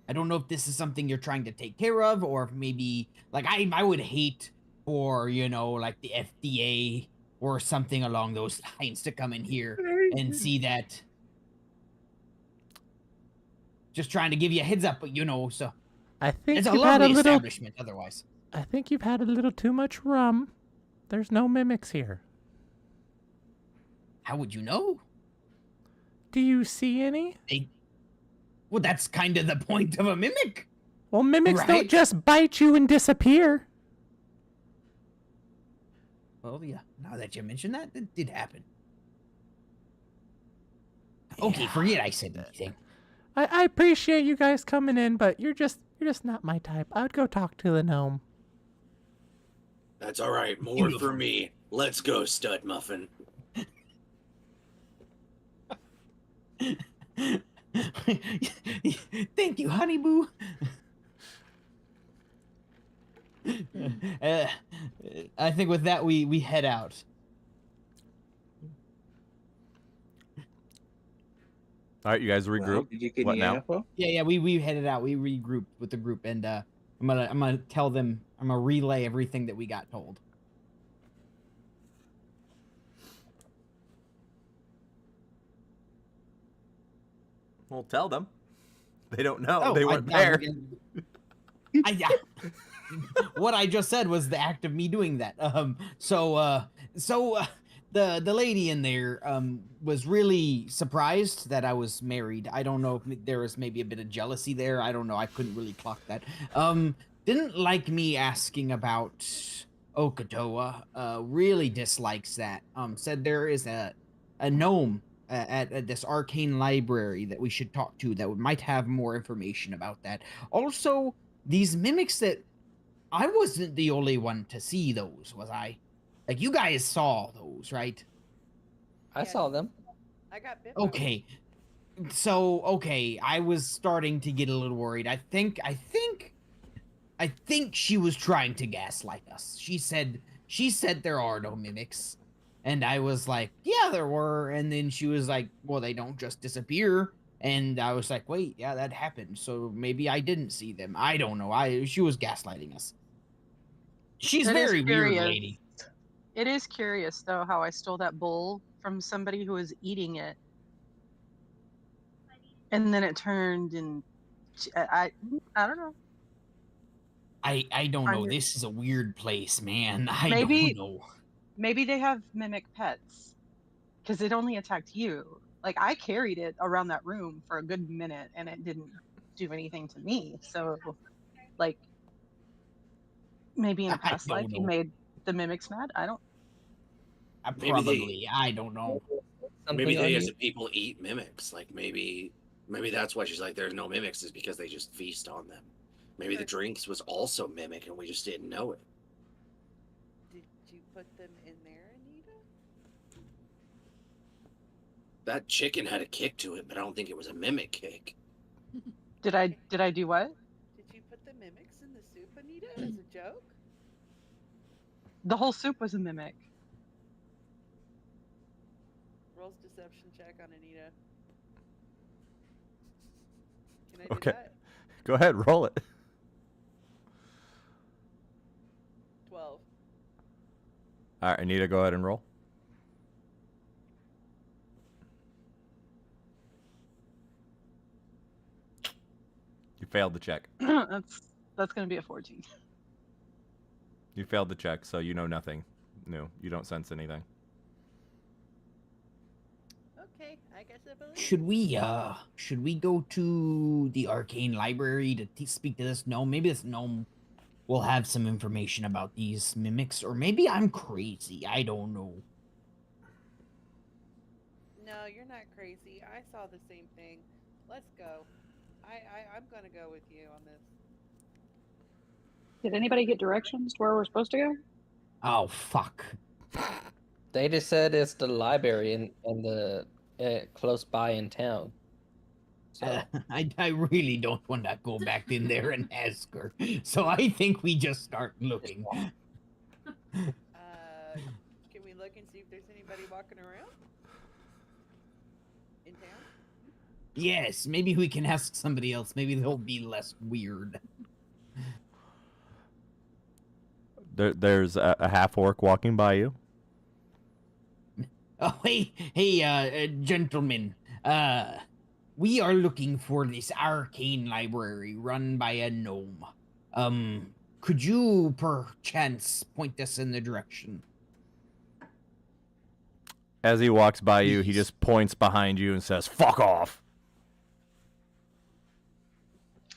if this is something you're trying to take care of, or if maybe like I would hate for, you know, like the FDA or something along those lines to come in here and see that. Just trying to give you a heads up, but you know, so I think it's a you've had a lovely little. establishment otherwise. I think you've had a little too much rum. There's no mimics here. How would you know? Do you see any? Well, that's kind of the point of a mimic. Well, mimics Right? don't just bite you and disappear. Well, yeah. Now that you mention that, it did happen. Okay, Yeah. forget I said anything. I appreciate you guys coming in, but you're just not my type. I would go talk to the gnome. That's all right. More Beautiful. for me. Let's go, Stud Muffin. Thank you, honey boo. I think with that we head out. All right, you guys regroup. Did you get What any now? info? Yeah, we headed out. We regrouped with the group, and I'm gonna tell them. I'm gonna relay everything that we got told. Well, tell them. They don't know. Oh, they weren't there. What I just said was the act of me doing that. So the lady in there was really surprised that I was married. I don't know if there was maybe a bit of jealousy there. I don't know. I couldn't really clock that. Didn't like me asking about Okatoa. Really dislikes that. Said there is a gnome at this arcane library that we should talk to that might have more information about that. Also, these mimics that I wasn't the only one to see those, was I? Like, you guys saw those, right? I saw them. I got bit. by one. Okay. So, okay, I was starting to get a little worried. I think she was trying to gaslight us. She said there are no mimics. And I was like, yeah, there were. And then she was like, well, they don't just disappear. And I was like, wait, yeah, that happened. So maybe I didn't see them. I don't know. She was gaslighting us. She's That is very weird, curious. lady. It is curious though how I stole that bowl from somebody who was eating it, and then it turned and I don't know. I don't know. Under- This is a weird place, man. I Maybe- don't know. Maybe they have mimic pets, because it only attacked you. Like I carried it around that room for a good minute, and it didn't do anything to me. So, like, maybe in a I past life don't you know. made the mimics mad. I don't. Maybe Probably. I don't know. Something Maybe on they, you? as a people, eat mimics. Like maybe that's why she's like, "There's no mimics," is because they just feast on them. Maybe the drinks was also mimic, and we just didn't know it. Did you put them in there, Anita? That chicken had a kick to it, but I don't think it was a mimic kick. Did I do what? Did you put the mimics in the soup, Anita, as a joke? The whole soup was a mimic. Rolls deception check on Anita. Can I do Okay. that? Go ahead, roll it. 12. All right, Anita, go ahead and roll. You failed the check. That's gonna be a 14. You failed the check, so you know nothing new. You don't sense anything. Okay, I guess I believe. Should we go to the arcane library to speak to this gnome? Maybe this gnome will have some information about these mimics, or maybe I'm crazy. I don't know. No, you're not crazy. I saw the same thing. Let's go. I'm gonna go with you on this. Did anybody get directions to where we're supposed to go? Oh fuck. They just said it's the library in the close by in town. So I really don't want to go back in there and ask her. So I think we just start looking. Can we look and see if there's anybody walking around in town? Yes, maybe we can ask somebody else. Maybe they'll be less weird. There's a half orc walking by you. Oh, hey, gentlemen. We are looking for this arcane library run by a gnome. Could you perchance point us in the direction? As he walks by you, he Please. just points behind you and says, "Fuck off."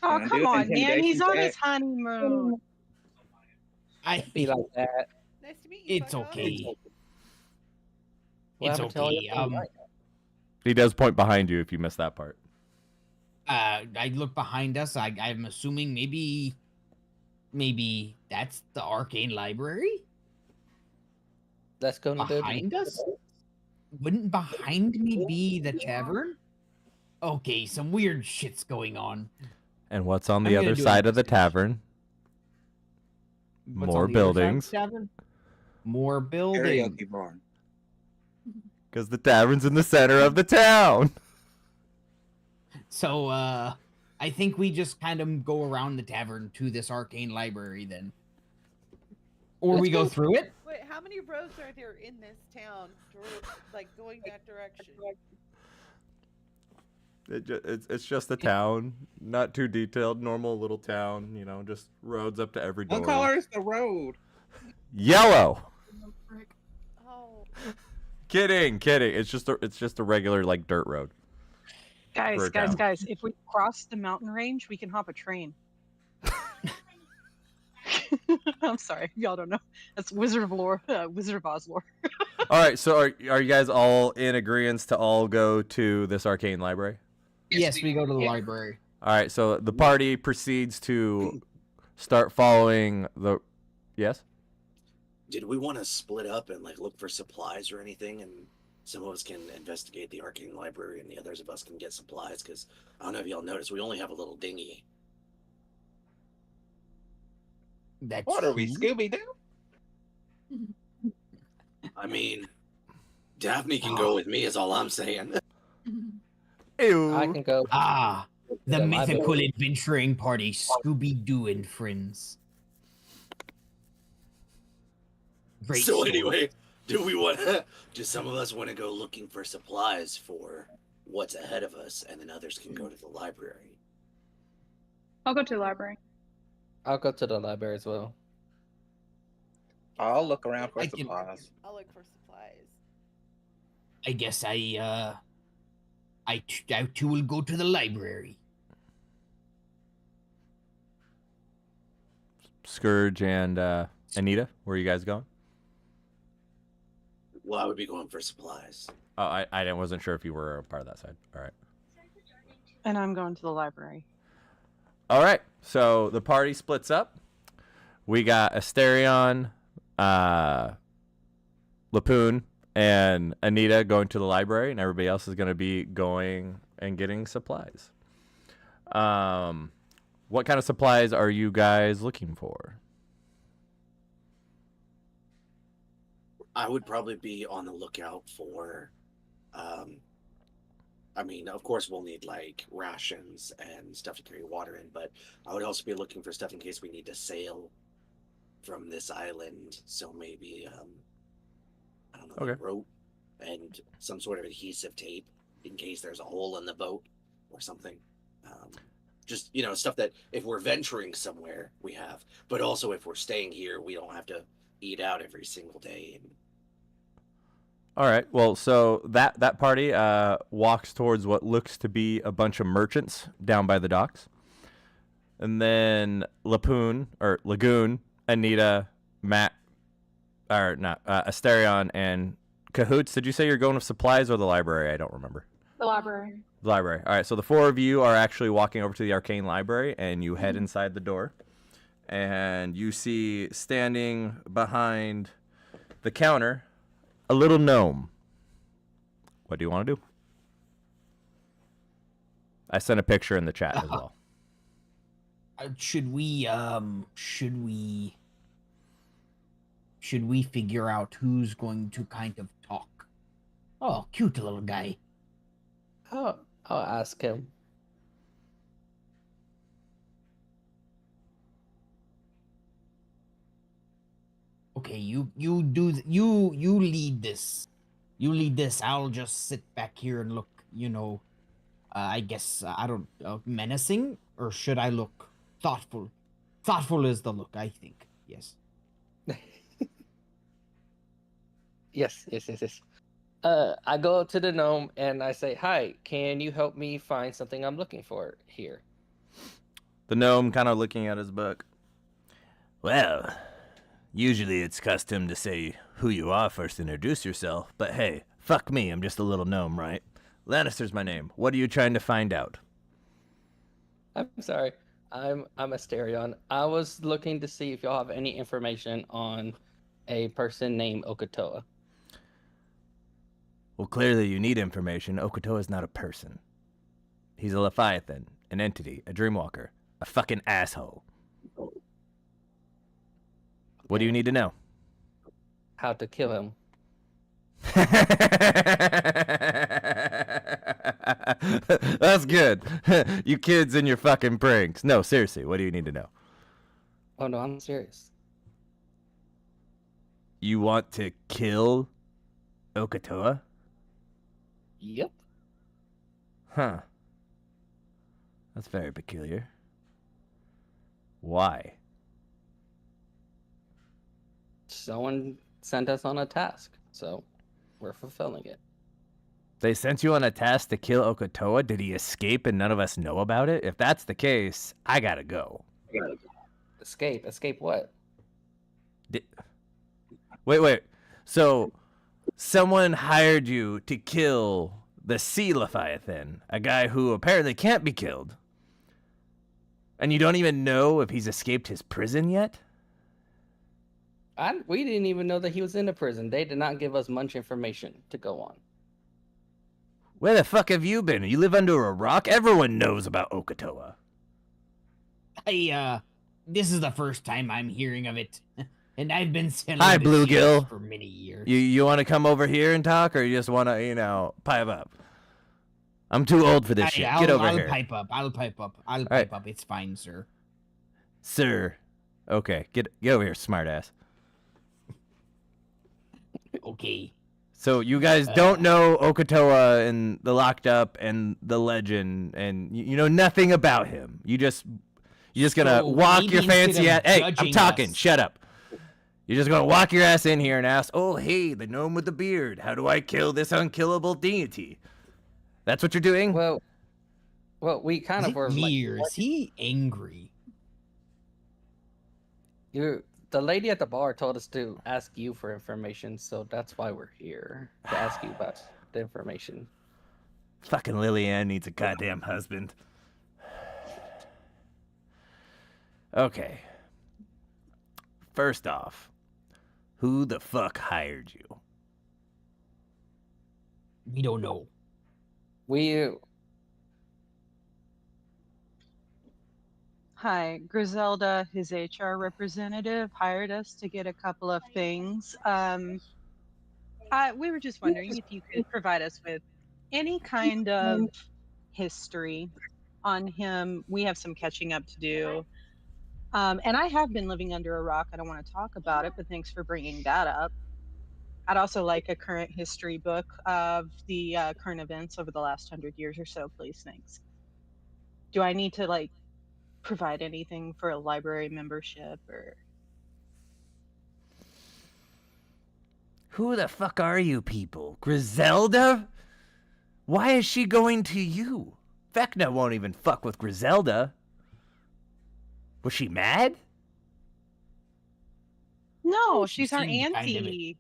Oh, Can I come do an on, man. intimidation He's on check? his honeymoon. be like that. Nice to meet you. It's fuck off. okay. What It's happened to all your okay. friends? He does point behind you if you missed that part. I look behind us. I'm assuming maybe that's the arcane library Let's go to the behind us. Wouldn't behind me be the tavern? Okay, some weird shit's going on. And what's on I'm the gonna other do an side of the investigation. tavern? What's More on the other side of the buildings. tavern? More buildings. Karaoke bar. Because the tavern's in the center of the town. So, I think we just kind of go around the tavern to this arcane library then. Or Let's we go go. through it? Wait, how many roads are there in this town, like going that direction? It's just a town, not too detailed, normal little town, you know, just roads up to every door. What color is the road? Yellow. Oh, Kidding. It's just a regular like dirt road. For a town. Guys, if we cross the mountain range, we can hop a train. I'm sorry, y'all don't know. That's Wizard of Oz lore. All right, so are you guys all in agreement to all go to this arcane library? Yes, we go to the library. All right, so the party proceeds to start following the. Yes. Did we want to split up and like look for supplies or anything? And some of us can investigate the arcane library, and the others of us can get supplies. Because I don't know if y'all noticed, we only have a little dinghy. That's What are we, true. Scooby Doo? I mean, Daphne can go with me. Is all I'm saying. Ew. I can go. Ah, the Yeah, my mythical bad. adventuring party, Scooby Doo and friends. Great So story. anyway, do some of us want to go looking for supplies for what's ahead of us, and then others can go to the library? I'll go to the library. I'll go to the library as well. I'll look around for I can- supplies. I'll look for supplies. I guess I too will go to the library. Scourge and Anita, where are you guys going? Well, I would be going for supplies. Oh, I wasn't sure if you were a part of that side. All right. And I'm going to the library. All right. So the party splits up. We got Asterion, Lapoon, and Anita going to the library, and everybody else is going to be going and getting supplies. What kind of supplies are you guys looking for? I would probably be on the lookout for, I mean, of course we'll need like rations and stuff to carry water in, but I would also be looking for stuff in case we need to sail from this island. So maybe, I don't know, like Okay. rope and some sort of adhesive tape in case there's a hole in the boat or something. Just, stuff that if we're venturing somewhere, we have, but also if we're staying here, we don't have to eat out every single day. And All right. Well, so that party walks towards what looks to be a bunch of merchants down by the docks. And then Lagoon, Anita, Matt, or not, Asterion, and Cahoots. Did you say you're going with supplies or the library? I don't remember. The library. The library. All right. So the four of you are actually walking over to the arcane library, and you head inside the door. And you see standing behind the counter a little gnome. What do you want to do? I sent a picture in the chat as well. Should we figure out who's going to kind of talk? Oh, cute little guy. I'll ask him. Okay, you lead this. You lead this. I'll just sit back here and look. I guess I don't menacing, or should I look thoughtful? Thoughtful is the look, I think. Yes. Yes. I go up to the gnome and I say, "Hi, can you help me find something I'm looking for here?" The gnome kind of looking at his book. Well, usually it's custom to say who you are first, introduce yourself. But hey, fuck me, I'm just a little gnome, right? Lannister's my name. What are you trying to find out? I'm sorry. I'm Asterion. I was looking to see if y'all have any information on a person named Okatoa. Well, clearly you need information. Okatoa is not a person. He's a Leviathan, an entity, a dreamwalker, a fucking asshole. What do you need to know? How to kill him. That's good. You kids and your fucking pranks. No, seriously, what do you need to know? Oh no, I'm serious. You want to kill Okatoa? Yep. Huh. That's very peculiar. Why? Someone sent us on a task, so we're fulfilling it. They sent you on a task to kill Okatoa. Did he escape and none of us know about it? If that's the case, I gotta go. Escape? Escape what? Wait. So, someone hired you to kill the Sea Leviathan, a guy who apparently can't be killed. And you don't even know if he's escaped his prison yet? We didn't even know that he was in a prison. They did not give us much information to go on. Where the fuck have you been? You live under a rock? Everyone knows about Okatoa. This is the first time I'm hearing of it. And I've been selling Hi, the Bluegill. for many years. You want to come over here and talk, or you just want to, pipe up? I'm too old for this shit. Get over here. I'll pipe up. right. It's fine, sir. Sir. Okay, get over here, smartass. Okay. So you guys don't know Okatoa and the Locked Up and the Legend, and you know nothing about him. You're just gonna walk your fancy ass. Hey, I'm talking. Shut up. You're just gonna walk your ass in here and ask, "Oh, hey, the gnome with the beard. How do I kill this unkillable deity?" That's what you're doing. Well, we kind of were. Is he angry? The lady at the bar told us to ask you for information, so that's why we're here to ask you about the information. Fucking Lillian needs a goddamn husband. Okay. First off, who the fuck hired you? We don't know. Hi, Griselda, his HR representative, hired us to get a couple of things. We were just wondering if you could provide us with any kind of history on him. We have some catching up to do. And I have been living under a rock. I don't want to talk about it, but thanks for bringing that up. I'd also like a current history book of the current events over the last 100 years or so, please. Thanks. Do I need to provide anything for a library membership or? Who the fuck are you people? Griselda? Why is she going to you? Vecna won't even fuck with Griselda. Was she mad? No, She she's our seemed kind of auntie.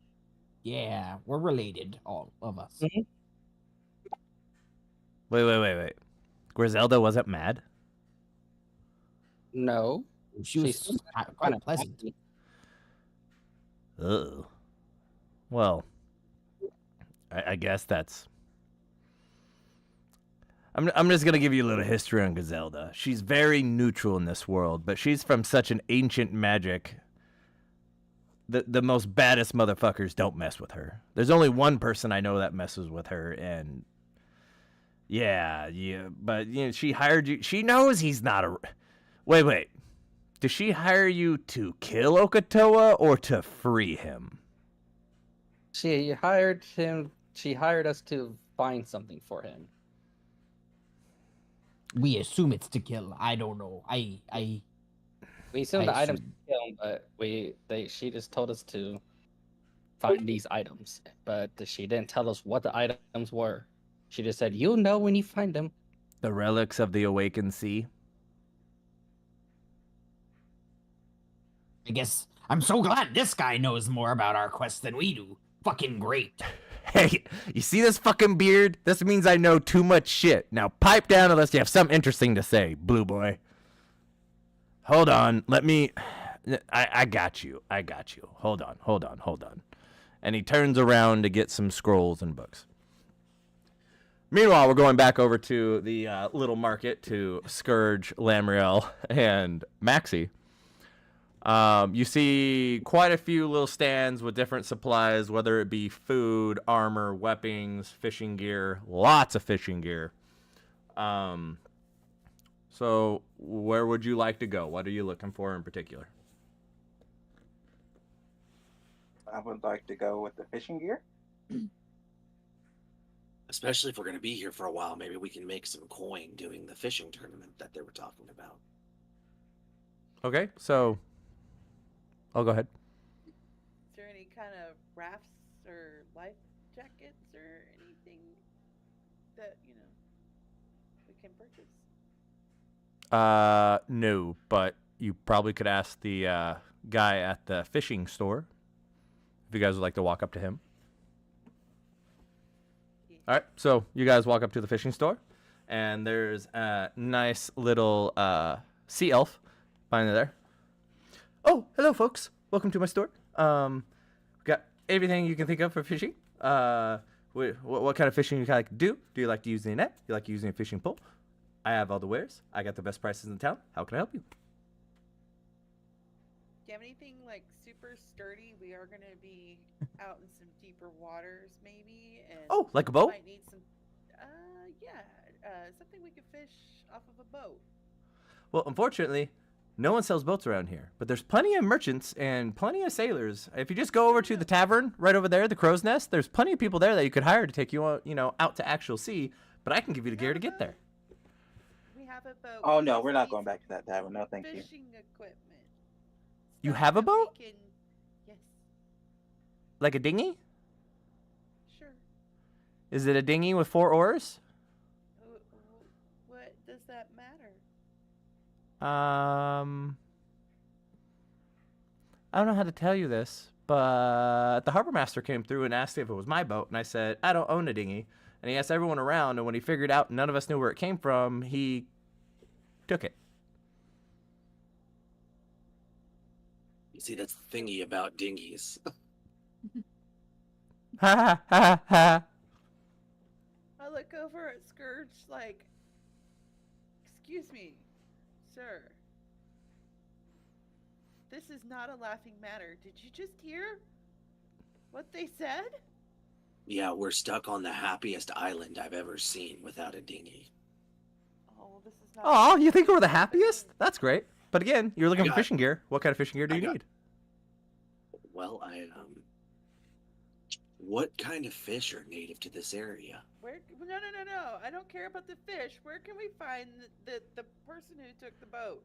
Yeah, we're related, all of us. Mhm. Wait. Griselda wasn't mad? No, She was She's quite pleasant. Ugh. Well, I guess that's... I'm just gonna give you a little history on Griselda. She's very neutral in this world, but she's from such an ancient magic. The most baddest motherfuckers don't mess with her. There's only one person I know that messes with her, and yeah, but she hired you. She knows he's not a... Wait. Did she hire you to kill Okatoa or to free him? she hired him. She hired us to find something for him. We assume it's to kill. I don't know. I We assumed the items to kill him, but she just told us to find these items. But she didn't tell us what the items were. She just said, "You'll know when you find them." The relics of the awakened sea? I guess I'm so glad this guy knows more about our quest than we do. Fucking great. Hey, you see this fucking beard? This means I know too much shit. Now pipe down unless you have something interesting to say, blue boy. Hold on, let me... I got you. Hold on. And he turns around to get some scrolls and books. Meanwhile, we're going back over to the little market to Scourge, Lamriel, and Maxie. You see quite a few little stands with different supplies, whether it be food, armor, weapons, fishing gear, lots of fishing gear. So where would you like to go? What are you looking for in particular? I would like to go with the fishing gear. Especially if we're going to be here for a while, maybe we can make some coin doing the fishing tournament that they were talking about. Okay, so I'll go ahead. Is there any kind of rafts or life jackets or anything that we can purchase? No, but you probably could ask the guy at the fishing store if you guys would like to walk up to him. All right, so you guys walk up to the fishing store, and there's a nice little sea elf behind there. Oh, hello, folks. Welcome to my store. We got everything you can think of for fishing. What kind of fishing you like to do? Do you like to use the net? Do you like using a fishing pole? I have all the wares. I got the best prices in town. How can I help you? Do you have anything like super sturdy? We are gonna be out in some deeper waters, maybe. And Oh, like a boat? might need some. Something we could fish off of a boat. Well, unfortunately, no one sells boats around here, but there's plenty of merchants and plenty of sailors. If you just go over to the tavern right over there, the Crow's Nest, there's plenty of people there that you could hire to take you, out to actual sea. But I can give you the gear to get there. We have a boat. Oh We no, just we're not need going some back to that tavern. No, thank you. Fishing equipment. You Stuff have a that we boat? can- Yes, Like a dinghy? sure. Is it a dinghy with 4 oars? What does that matter? I don't know how to tell you this, but the harbor master came through and asked if it was my boat, and I said, I don't own a dinghy. And he asked everyone around, and when he figured out none of us knew where it came from, he took it. You see, that's the thingy about dinghies. Ha ha ha ha. I look over at Scourge like, excuse me, sir. This is not a laughing matter. Did you just hear what they said? Yeah, we're stuck on the happiest island I've ever seen without a dinghy. Oh, this is not. Oh, you think we're the happiest? That's great. But again, you're looking I for got- fishing gear. What kind of fishing gear do I you got- need? Well, what kind of fish are native to this area? Where? No. I don't care about the fish. Where can we find the person who took the boat?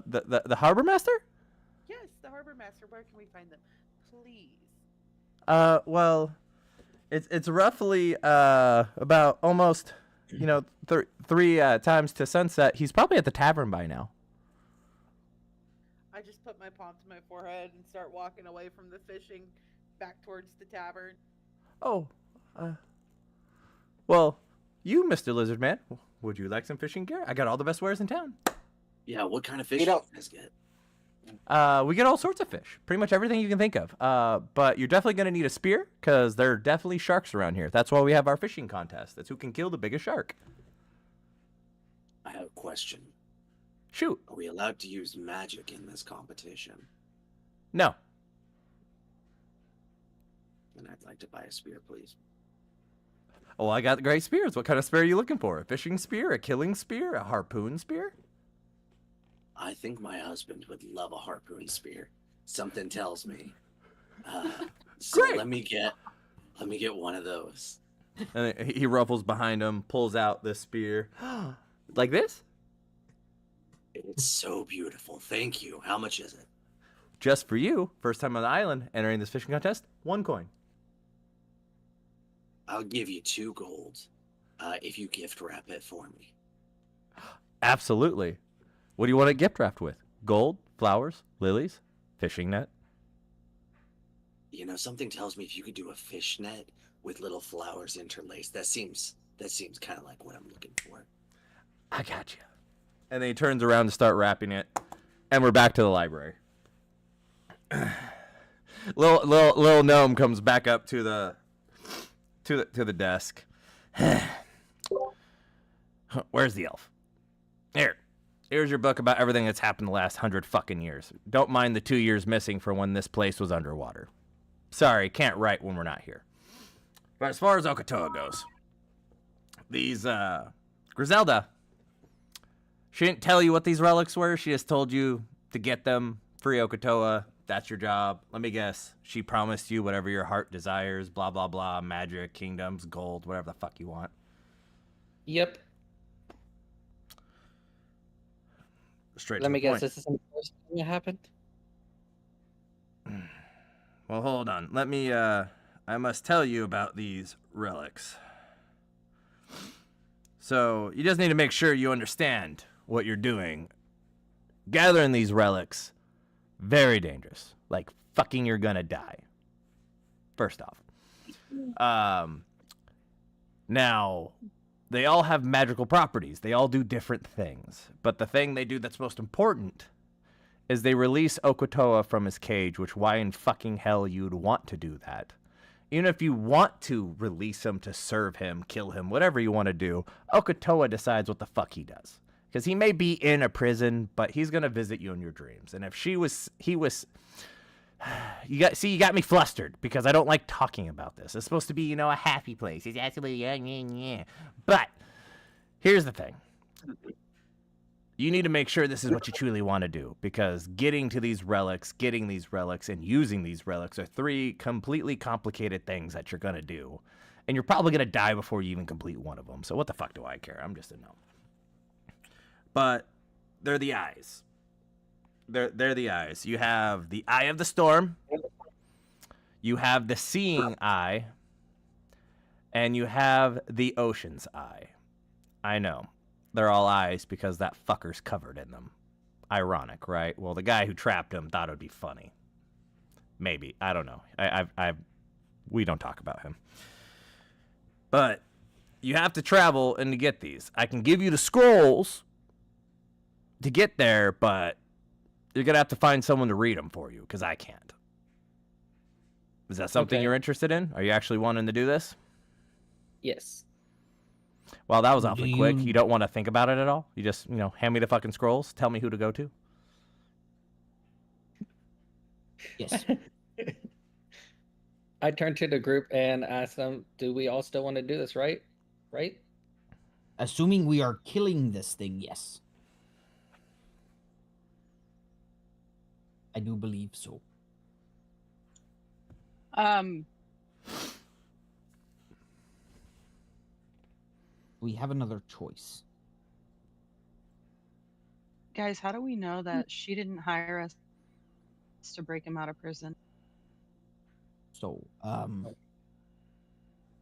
The harbor master? Yes, the harbor master. Where can we find them? Please. Well, it's roughly about almost, three times to sunset. He's probably at the tavern by now. I just put my palm to my forehead and start walking away from the fishing back towards the tavern. Oh, well, you, Mr. Lizard Man, would you like some fishing gear? I got all the best wares in town. Yeah, what kind of fish You do you don't- guys get? We get all sorts of fish, pretty much everything you can think of. But you're definitely gonna need a spear, because there are definitely sharks around here. That's why we have our fishing contest. That's who can kill the biggest shark. I have a question. Shoot. Are we allowed to use magic in this competition? No. And I'd like to buy a spear, please. Oh, I got great spears. What kind of spear are you looking for? A fishing spear? A killing spear? A harpoon spear? I think my husband would love a harpoon spear. Something tells me. So Great. let me get one of those. And he ruffles behind him, pulls out this spear. Like this? It's so beautiful. Thank you. How much is it? Just for you, first time on the island, entering this fishing contest, 1 coin. I'll give you 2 gold if you gift wrap it for me. Absolutely. What do you want to gift wrapped with? Gold, flowers, lilies, fishing net? You know, something tells me if you could do a fish net with little flowers interlaced, that seems kind of like what I'm looking for. I got you. And then he turns around to start wrapping it, and we're back to the library. little gnome comes back up to the desk. Where's the elf? Here's your book about everything that's happened the last 100 fucking years. Don't mind the 2 years missing for when this place was underwater. Sorry, can't write when we're not here. But as far as Okatoa goes, these Griselda, she didn't tell you what these relics were. She just told you to get them. Free Okatoa. That's your job. Let me guess. She promised you whatever your heart desires. Blah, blah, blah. Magic, kingdoms, gold, whatever the fuck you want. Yep. Straight Let to me the guess. point. This is the first thing that happened. Well, hold on. Let me I must tell you about these relics. So, you just need to make sure you understand what you're doing. Gathering these relics, very dangerous. Like, fucking you're gonna die. First off. Now, they all have magical properties. They all do different things. But the thing they do that's most important is they release Okotoa from his cage, which why in fucking hell you'd want to do that? Even if you want to release him to serve him, kill him, whatever you want to do, Okotoa decides what the fuck he does. Because he may be in a prison, but he's going to visit you in your dreams. And if he was... You got me flustered because I don't like talking about this. It's supposed to be, a happy place. It's actually, yeah. But here's the thing. You need to make sure this is what you truly want to do, because getting these relics, and using these relics are 3 completely complicated things that you're going to do. And you're probably going to die before you even complete one of them. So what the fuck do I care? I'm just a gnome. But they're the eyes. They're the eyes. You have the Eye of the Storm. You have the Seeing Eye. And you have the Ocean's Eye. I know. They're all eyes because that fucker's covered in them. Ironic, right? Well, the guy who trapped him thought it would be funny. Maybe. I don't know. We don't talk about him. But you have to travel and to get these. I can give you the scrolls to get there, but you're going to have to find someone to read them for you, because I can't. Is that something you're interested in? Are you actually wanting to do this? Yes. Well, that was awfully quick. You don't want to think about it at all? You just, hand me the fucking scrolls, tell me who to go to? Yes. I turned to the group and asked them, do we all still want to do this, right? Right? Assuming we are killing this thing, yes. I do believe so. We have another choice. Guys, how do we know that she didn't hire us to break him out of prison? So,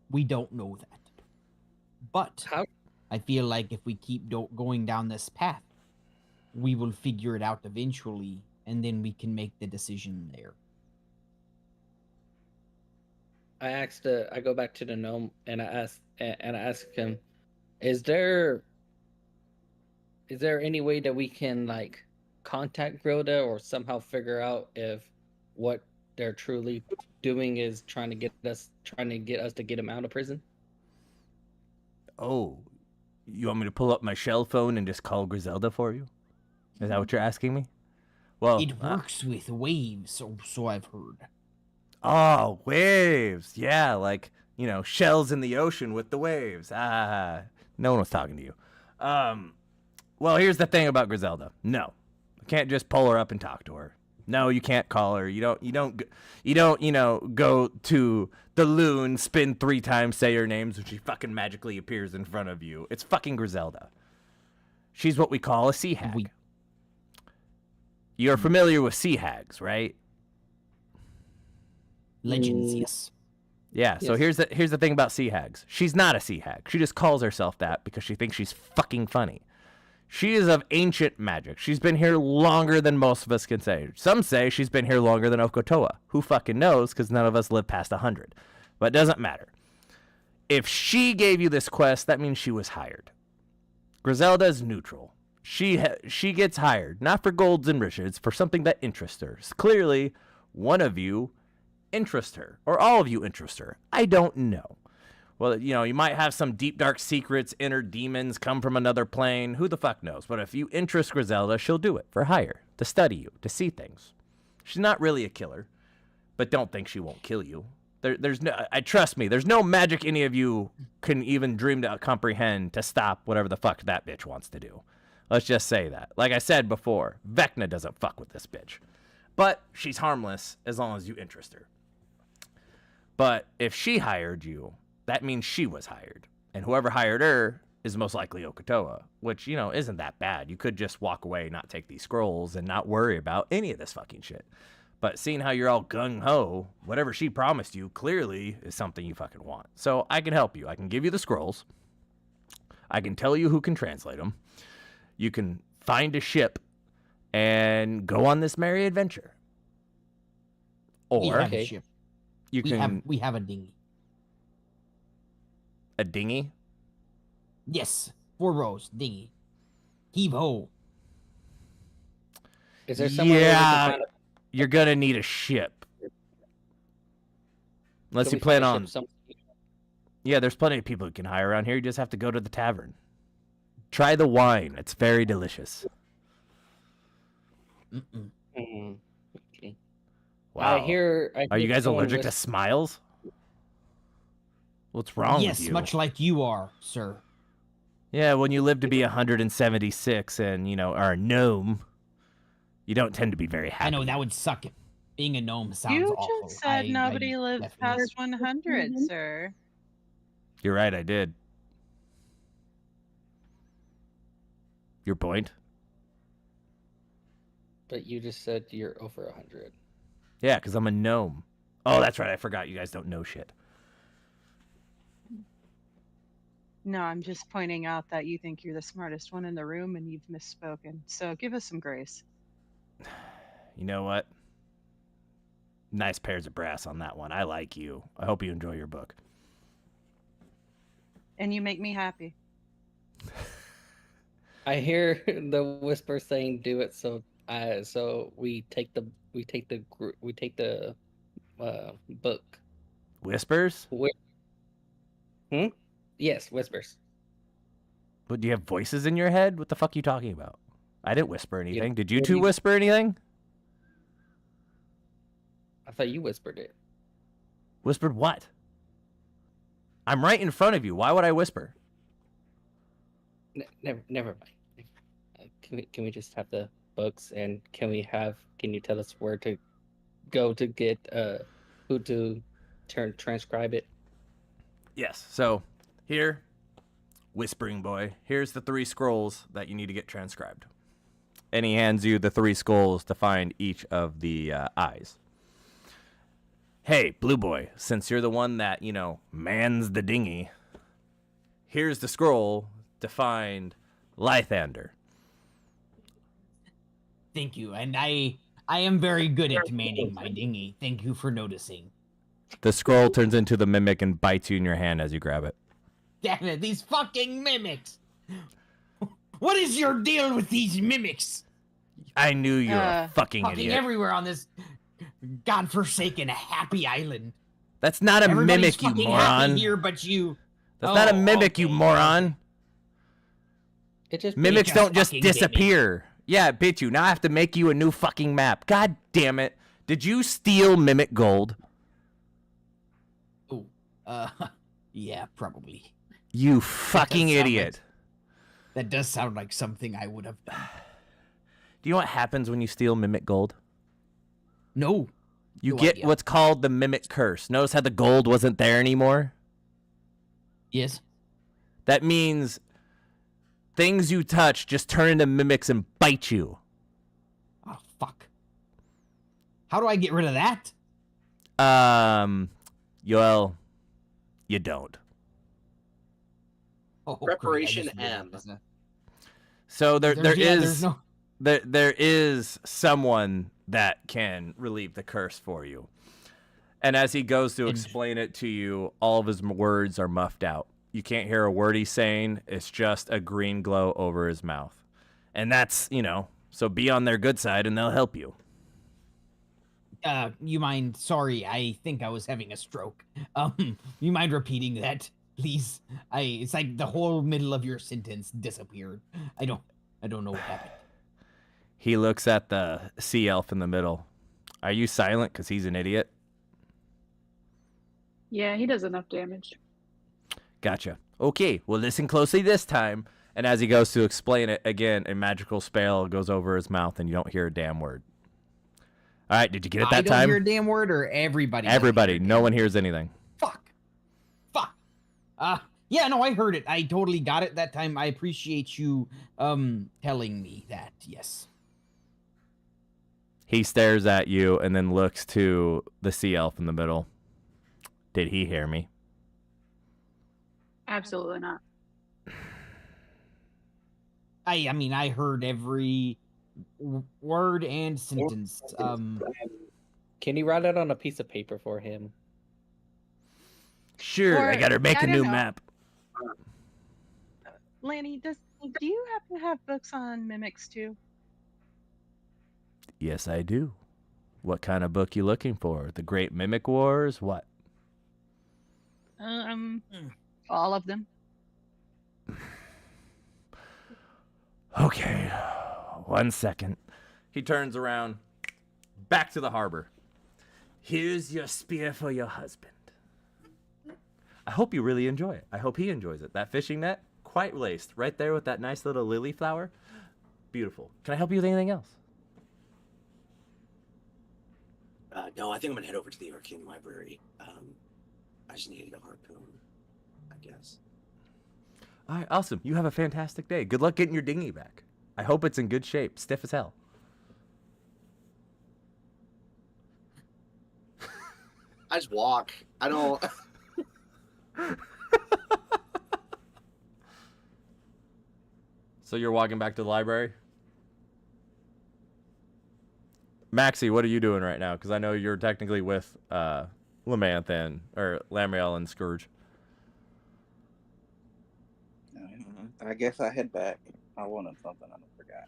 we don't know that. But I feel like if we keep going down this path, we will figure it out eventually, and then we can make the decision there. I go back to the gnome and I ask him, is there any way that we can contact Grilda or somehow figure out if what they're truly doing is trying to get us to get him out of prison? Oh, you want me to pull up my shell phone and just call Griselda for you? Is that what you're asking me? Well, it works with waves, so I've heard. Oh, waves. Yeah, shells in the ocean with the waves. No one was talking to you. Well, here's the thing about Griselda. No, I can't just pull her up and talk to her. No, you can't call her. You don't go to the loon, spin 3 times, say her names, and she fucking magically appears in front of you. It's fucking Griselda. She's what we call a sea hag. You're familiar with sea hags, right? Legends, yes. Yeah, so here's the thing about sea hags. She's not a sea hag. She just calls herself that because she thinks she's fucking funny. She is of ancient magic. She's been here longer than most of us can say. Some say she's been here longer than Okotoa. Who fucking knows, because none of us live past 100. But it doesn't matter. If she gave you this quest, that means she was hired. Griselda is neutral. She gets hired, not for golds and riches, for something that interests her. Clearly, one of you interests her, or all of you interest her. I don't know. Well, you might have some deep, dark secrets, inner demons come from another plane. Who the fuck knows? But if you interest Griselda, she'll do it for hire, to study you, to see things. She's not really a killer, but don't think she won't kill you. Trust me, there's no magic any of you can even dream to comprehend to stop whatever the fuck that bitch wants to do. Let's just say that. Like I said before, Vecna doesn't fuck with this bitch. But she's harmless as long as you interest her. But if she hired you, that means she was hired. And whoever hired her is most likely Okotoa, which, isn't that bad. You could just walk away, not take these scrolls, and not worry about any of this fucking shit. But seeing how you're all gung-ho, whatever she promised you clearly is something you fucking want. So I can help you. I can give you the scrolls. I can tell you who can translate them. You can find a ship and go on this merry adventure. We Or have a ship. you We can have a dinghy. a dinghy. Yes, 4 rows dinghy. Heave ho. Is there somewhere where we Yeah, can find you're gonna need a ship. Unless can you we find plan a ship on. some- Yeah, there's plenty of people you can hire around here. You just have to go to the tavern. Try the wine. It's very delicious. Mm-mm. Mm, okay. Wow. I hear. Are you guys someone allergic to smiles? What's wrong Yes, with you? much like you are, sir. Yeah, when you live to be 176 and, are a gnome, you don't tend to be very happy. I know that would suck. Being a gnome sounds You awful. just said nobody I lives definitely- past 100, sir. You're right, I did. Your point? But you just said you're over 100. Yeah, because I'm a gnome. Oh, that's right. I forgot you guys don't know shit. No, I'm just pointing out that you think you're the smartest one in the room and you've misspoken. So give us some grace. You know what? Nice pairs of brass on that one. I like you. I hope you enjoy your book. And you make me happy. I hear the whisper saying, "Do it." So, so we take the book. Whispers? Yes, whispers. But do you have voices in your head? What the fuck are you talking about? I didn't whisper anything. Did you what do two you- whisper anything? I thought you whispered it. Whispered what? I'm right in front of you. Why would I whisper? Never mind. Can we just have the books, and can you tell us where to go to get who to transcribe it? Yes. So here, whispering boy, here's the 3 scrolls that you need to get transcribed. And he hands you the 3 scrolls to find each of the eyes. Hey, blue boy, since you're the one that, mans the dinghy, here's the scroll to find Lythander. Thank you, and I am very good at manning my dinghy. Thank you for noticing. The scroll turns into the mimic and bites you in your hand as you grab it. Damn it, these fucking mimics! What is your deal with these mimics? I knew you were a fucking Fucking idiot. everywhere on this godforsaken happy island. That's not a Everybody's mimic, you fucking moron. happy here, but you. That's not a Oh, mimic, you okay. moron. It just Mimics just don't just fucking bit me. disappear. Yeah, it bit you. Now I have to make you a new fucking map. God damn it. Did you steal mimic gold? Oh, yeah, probably. You fucking sound like- idiot. That does sound like something I would have done. Do you know what happens when you steal mimic gold? No. You No get idea. what's called the mimic curse. Notice how the gold wasn't there anymore? Yes. That means things you touch just turn into mimics and bite you. Oh, fuck. How do I get rid of that? Well, you don't. Oh, great, I Preparation just realized M. that. So there There's is no. there is someone that can relieve the curse for you. And as he goes to explain it to you, all of his words are muffed out. You can't hear a word he's saying. It's just a green glow over his mouth. And that's, so be on their good side and they'll help you. You mind? Sorry, I think I was having a stroke. You mind repeating that, please? It's like the whole middle of your sentence disappeared. I don't know what happened. He looks at the sea elf in the middle. Are you silent because he's an idiot? Yeah, he does enough damage. Gotcha. Okay, well, listen closely this time. And as he goes to explain it, again, a magical spell goes over his mouth and you don't hear a damn word. All right, did you get it I that don't time? hear a damn word, or everybody. doesn't Everybody, hear a no damn one word? hears anything. Fuck. Yeah, no, I heard it. I totally got it that time. I appreciate you telling me that. Yes. He stares at you and then looks to the sea elf in the middle. Did he hear me? Absolutely not. I mean, I heard every word and sentence. Can you write it on a piece of paper for him? Sure, I Or- gotta make I a don't new know. map. Lanny, do you happen to have books on mimics too? Yes, I do. What kind of book you looking for? The Great Mimic Wars? What? All of them. Okay, 1 second. He turns around, back to the harbor. Here's your spear for your husband. I hope you really enjoy it. I hope he enjoys it. That fishing net, quite laced, right there with that nice little lily flower. Beautiful. Can I help you with anything else? No, I think I'm gonna head over to the Arcane Library. I just needed a harpoon, I guess. All right, awesome. You have a fantastic day. Good luck getting your dinghy back. I hope it's in good shape, stiff as hell. I just walk. I don't. So you're walking back to the library? Maxie, what are you doing right now? Because I know you're technically with Lamriel and Scourge. I guess I head back. I wanted something. I forgot.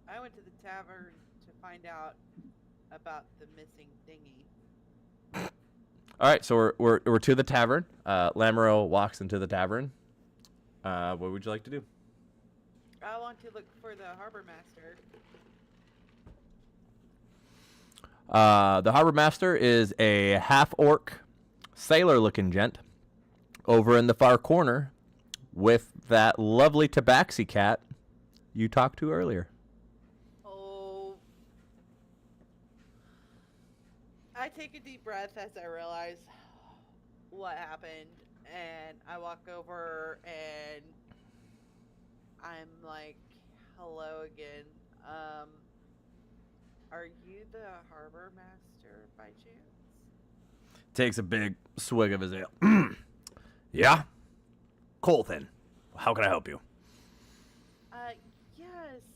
I went to the tavern to find out about the missing dinghy. All right, so we're to the tavern. Lamriel walks into the tavern. What would you like to do? I want to look for the harbor master. The harbor master is a half-orc, sailor-looking gent over in the far corner with that lovely tabaxi cat you talked to earlier. Oh. I take a deep breath as I realize what happened, and I walk over and I'm like, hello again. Are you the harbor master by chance? Takes a big swig of his ale. Yeah? Colton, how can I help you? Yeah,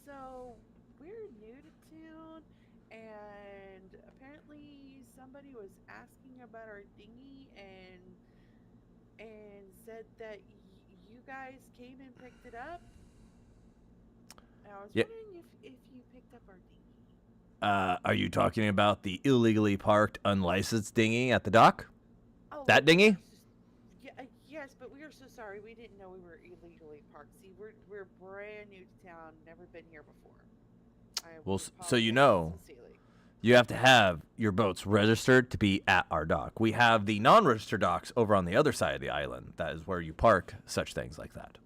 so we're new to town, and apparently somebody was asking about our dinghy and said that you guys came and picked it up. And I was Yeah. wondering if you picked up our dinghy. Are you talking about the illegally parked, unlicensed dinghy at the dock? Oh, That dinghy? Yeah, yes, but we are so sorry. We didn't know we were illegally parked. See, we're brand new to town, never been here before. Well, so you know, sincerely. you have to have your boats registered to be at our dock. We have the non-registered docks over on the other side of the island. That is where you park such things like that.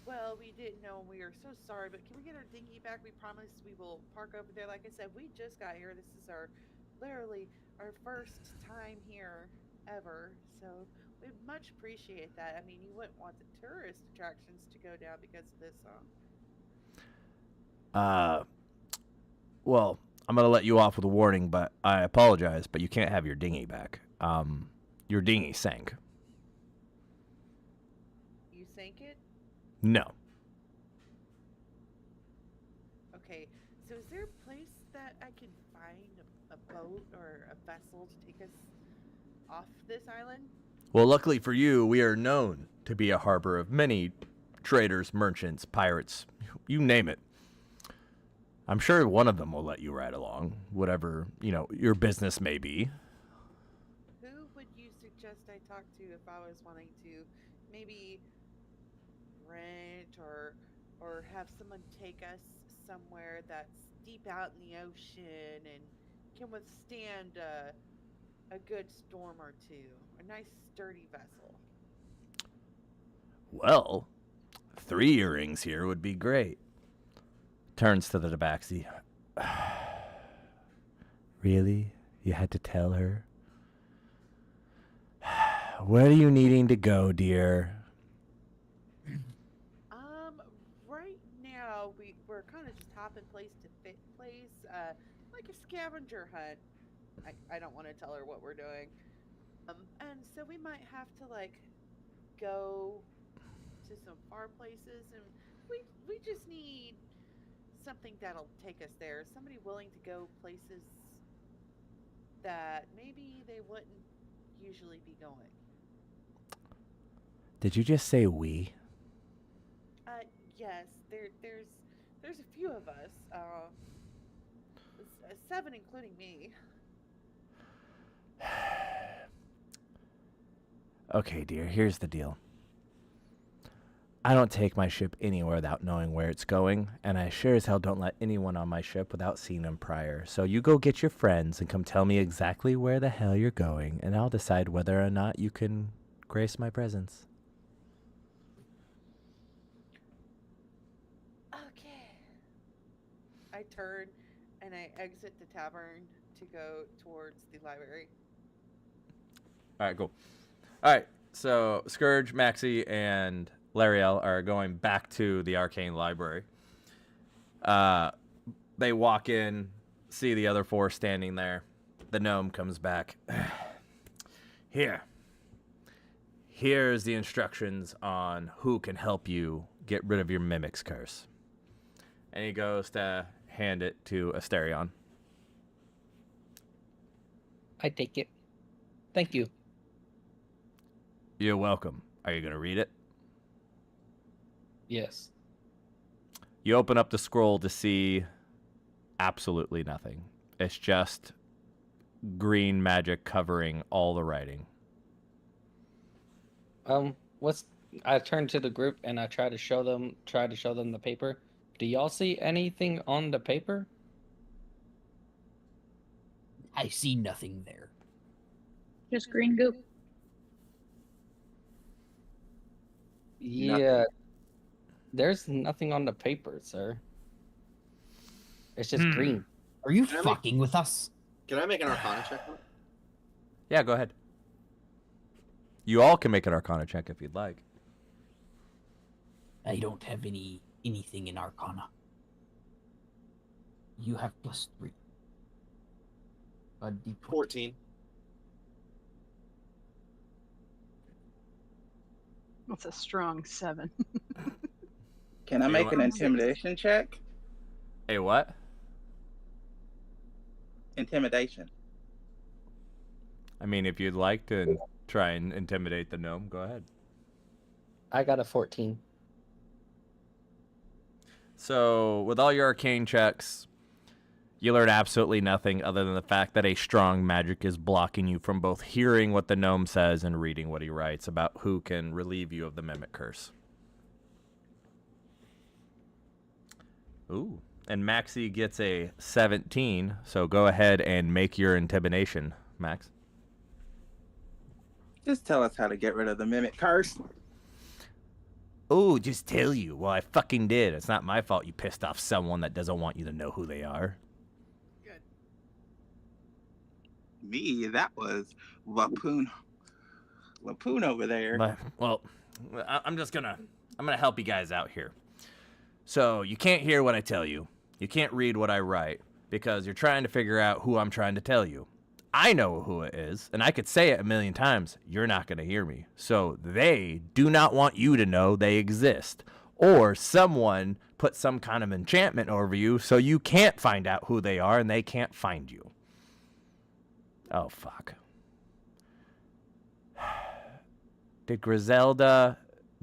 Well, we didn't know. We are so sorry, but can we get our dinghy back? We promise we will park over there. Like I said, we just got here. This is literally our first time here ever. So we'd much appreciate that. I mean, you wouldn't want the tourist attractions to go down because of this song. Well, I'm gonna let you off with a warning, but I apologize, but you can't have your dinghy back. Your dinghy sank. You sank it? No. Okay. So is there a place that I can find a boat or a vessel to take us off this island? Well, luckily for you, we are known to be a harbor of many traders, merchants, pirates, you name it. I'm sure one of them will let you ride along, whatever, your business may be. Who would you suggest I talk to if I was wanting to maybe rent or have someone take us somewhere that's deep out in the ocean and can withstand a good storm or two? A nice sturdy vessel. Well, 3 earrings here would be great. Turns to the tabaxi. Really? You had to tell her? Where are you needing to go, dear? Right now we're kind of just hopping place to place. Like like a scavenger hunt. I don't want to tell her what we're doing. And so we might have to like go to some far places, and we just need something that'll take us there. Somebody willing to go places that maybe they wouldn't usually be going. Did you just say we? Yes, there's a few of us. 7 including me. Okay, dear, here's the deal. I don't take my ship anywhere without knowing where it's going, and I sure as hell don't let anyone on my ship without seeing them prior. So you go get your friends and come tell me exactly where the hell you're going, and I'll decide whether or not you can grace my presence. Okay. I turn and I exit the tavern to go towards the library. All right, cool. All right, so Scourge, Maxie, and Lariel are going back to the Arcane Library. They walk in, see the other 4 standing there. The gnome comes back. Here's the instructions on who can help you get rid of your Mimic's curse. And he goes to hand it to Asterion. I take it. Thank you. You're welcome. Are you going to read it? Yes. You open up the scroll to see absolutely nothing. It's just green magic covering all the writing. I turn to the group and I try to show them the paper. Do y'all see anything on the paper? I see nothing there. Just green goop. Yeah. There's nothing on the paper, sir. It's just green. Are you Can I fucking with us? Can I make an Arcana check on it? Yeah, go ahead. You all can make an Arcana check if you'd like. I don't have anything in Arcana. You have +3. A D20. 14. That's a strong 7. Can I You make an want- intimidation check? Hey, what? Intimidation. I mean, if you'd like to try and intimidate the gnome, go ahead. I got a 14. So, with all your arcane checks, you learn absolutely nothing other than the fact that a strong magic is blocking you from both hearing what the gnome says and reading what he writes about who can relieve you of the Mimic Curse. Ooh. And Maxie gets a 17, so go ahead and make your intimidation, Max. Just tell us how to get rid of the mimic curse. Oh, just tell you. Well, I fucking did. It's not my fault you pissed off someone that doesn't want you to know who they are. Good. Me, that was Lapoon. Lapoon over there. Well, I'm gonna help you guys out here. So you can't hear what I tell you. You can't read what I write because you're trying to figure out who I'm trying to tell you. I know who it is, and I could say it a million times. You're not going to hear me. So they do not want you to know they exist. Or someone put some kind of enchantment over you so you can't find out who they are and they can't find you. Oh, fuck. Did Griselda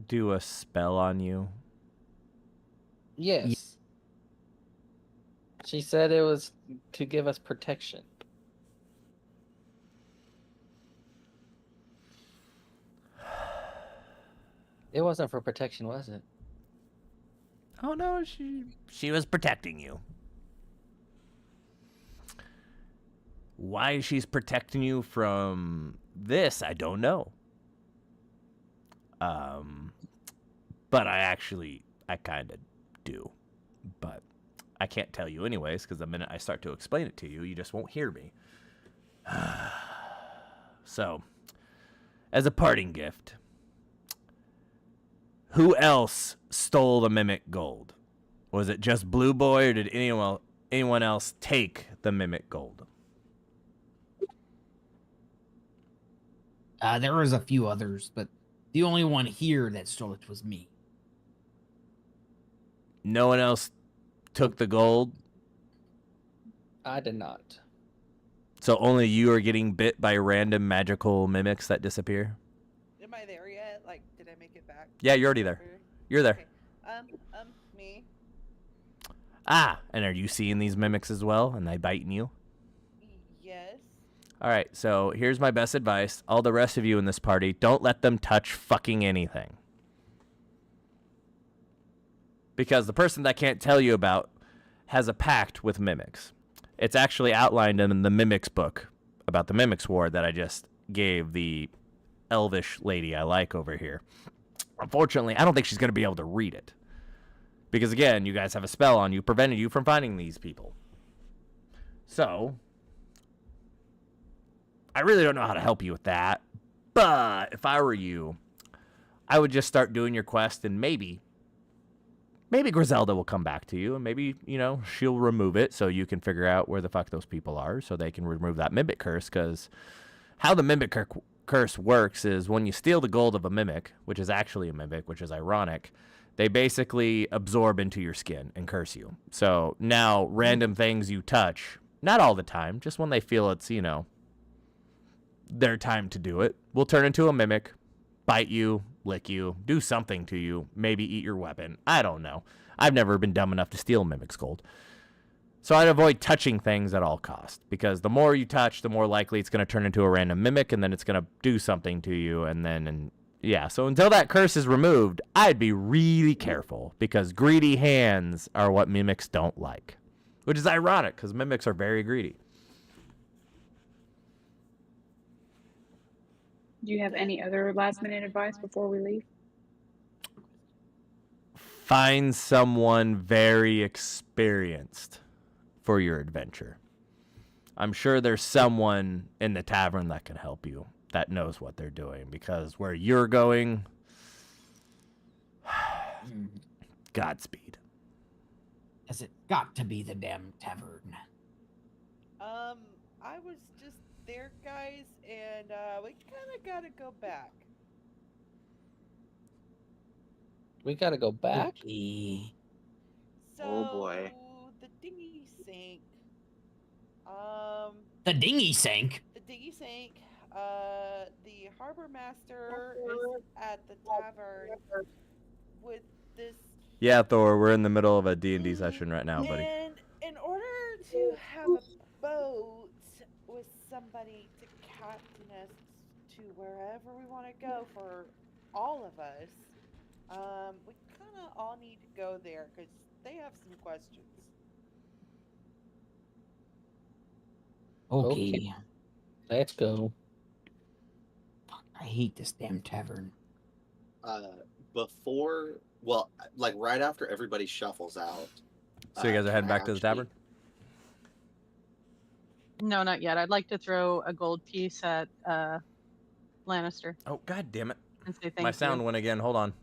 do a spell on you? Yes. She said it was to give us protection. It wasn't for protection, was it? Oh, no, she was protecting you. Why she's protecting you from this, I don't know. But I kind of do. But I can't tell you anyways, because the minute I start to explain it to you, you just won't hear me. So, as a parting gift, who else stole the Mimic Gold? Was it just Blue Boy, or did anyone else take the mimic gold? There was a few others, but the only one here that stole it was me. No one else took the gold, I did not. so only you are getting bit by random magical mimics that disappear? Am I there yet? Like, did I make it back? Yeah, you're already there. You're there. Okay. Me. Ah, and are you seeing these mimics as well, and they biting you? Yes. All right, so here's my best advice. All the rest of you in this party, don't let them touch fucking anything. Because the person that can't tell you about has a pact with mimics. It's actually outlined in the Mimics book about the Mimics War that I just gave the elvish lady I like over here. Unfortunately, I don't think she's going to be able to read it. Because, again, you guys have a spell on you preventing you from finding these people. So, I really don't know how to help you with that. But if I were you, I would just start doing your quest, and maybe Griselda will come back to you, and maybe, she'll remove it so you can figure out where the fuck those people are so they can remove that mimic curse. Because how the mimic curse works is when you steal the gold of a mimic, which is actually a mimic, which is ironic, they basically absorb into your skin and curse you. So now random things you touch, not all the time, just when they feel it's, their time to do it, will turn into a mimic, bite you, lick you, do something to you, maybe eat your weapon. I don't know. I've never been dumb enough to steal mimic's gold. So I'd avoid touching things at all cost, because the more you touch, the more likely it's going to turn into a random mimic, and then it's going to do something to you, so until that curse is removed, I'd be really careful, because greedy hands are what mimics don't like. Which is ironic, because mimics are very greedy. Do you have any other last minute advice before we leave? Find someone very experienced for your adventure. I'm sure there's someone in the tavern that can help you, that knows what they're doing, because where you're going, Godspeed. Has it got to be the damn tavern? I was just there, guys, and we kind of gotta go back. We gotta go back. Okay. So, Oh, boy. The dinghy sank. The dinghy sank. The dinghy sank. The harbor master is at the tavern with this. Yeah, Thor, we're in the middle of a D&D session right now, buddy. And in order to have a boat with somebody to captain us to wherever we want to go for all of us, we kind of all need to go there because they have some questions. Okay. Let's go. Fuck, I hate this damn tavern. Right after everybody shuffles out. So you guys are heading can I back to the actually- tavern? No, not yet. I'd like to throw a gold piece at Lannister Oh, god damn it. and say thank My you. sound went again. Hold on.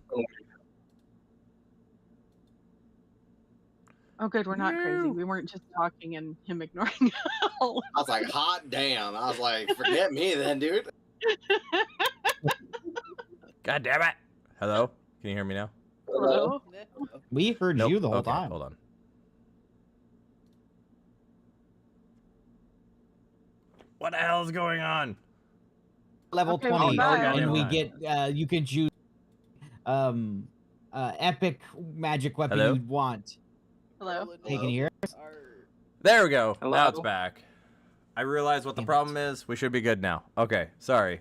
Oh, good. We're not crazy. No. We weren't just talking and him ignoring. I was like, hot damn. I was like, forget me then, dude. God damn it. Hello? Can you hear me now? Hello? We heard Nope. you the whole Okay, time. hold on. What the hell is going on? Level Okay, 20, bye. and we Never get you can choose epic magic weapon Hello? you'd want. Hello? Hey, can you hear us? There we go. Now it's Hello? back. I realized what the Damn it. problem is. We should be good now. Okay, sorry.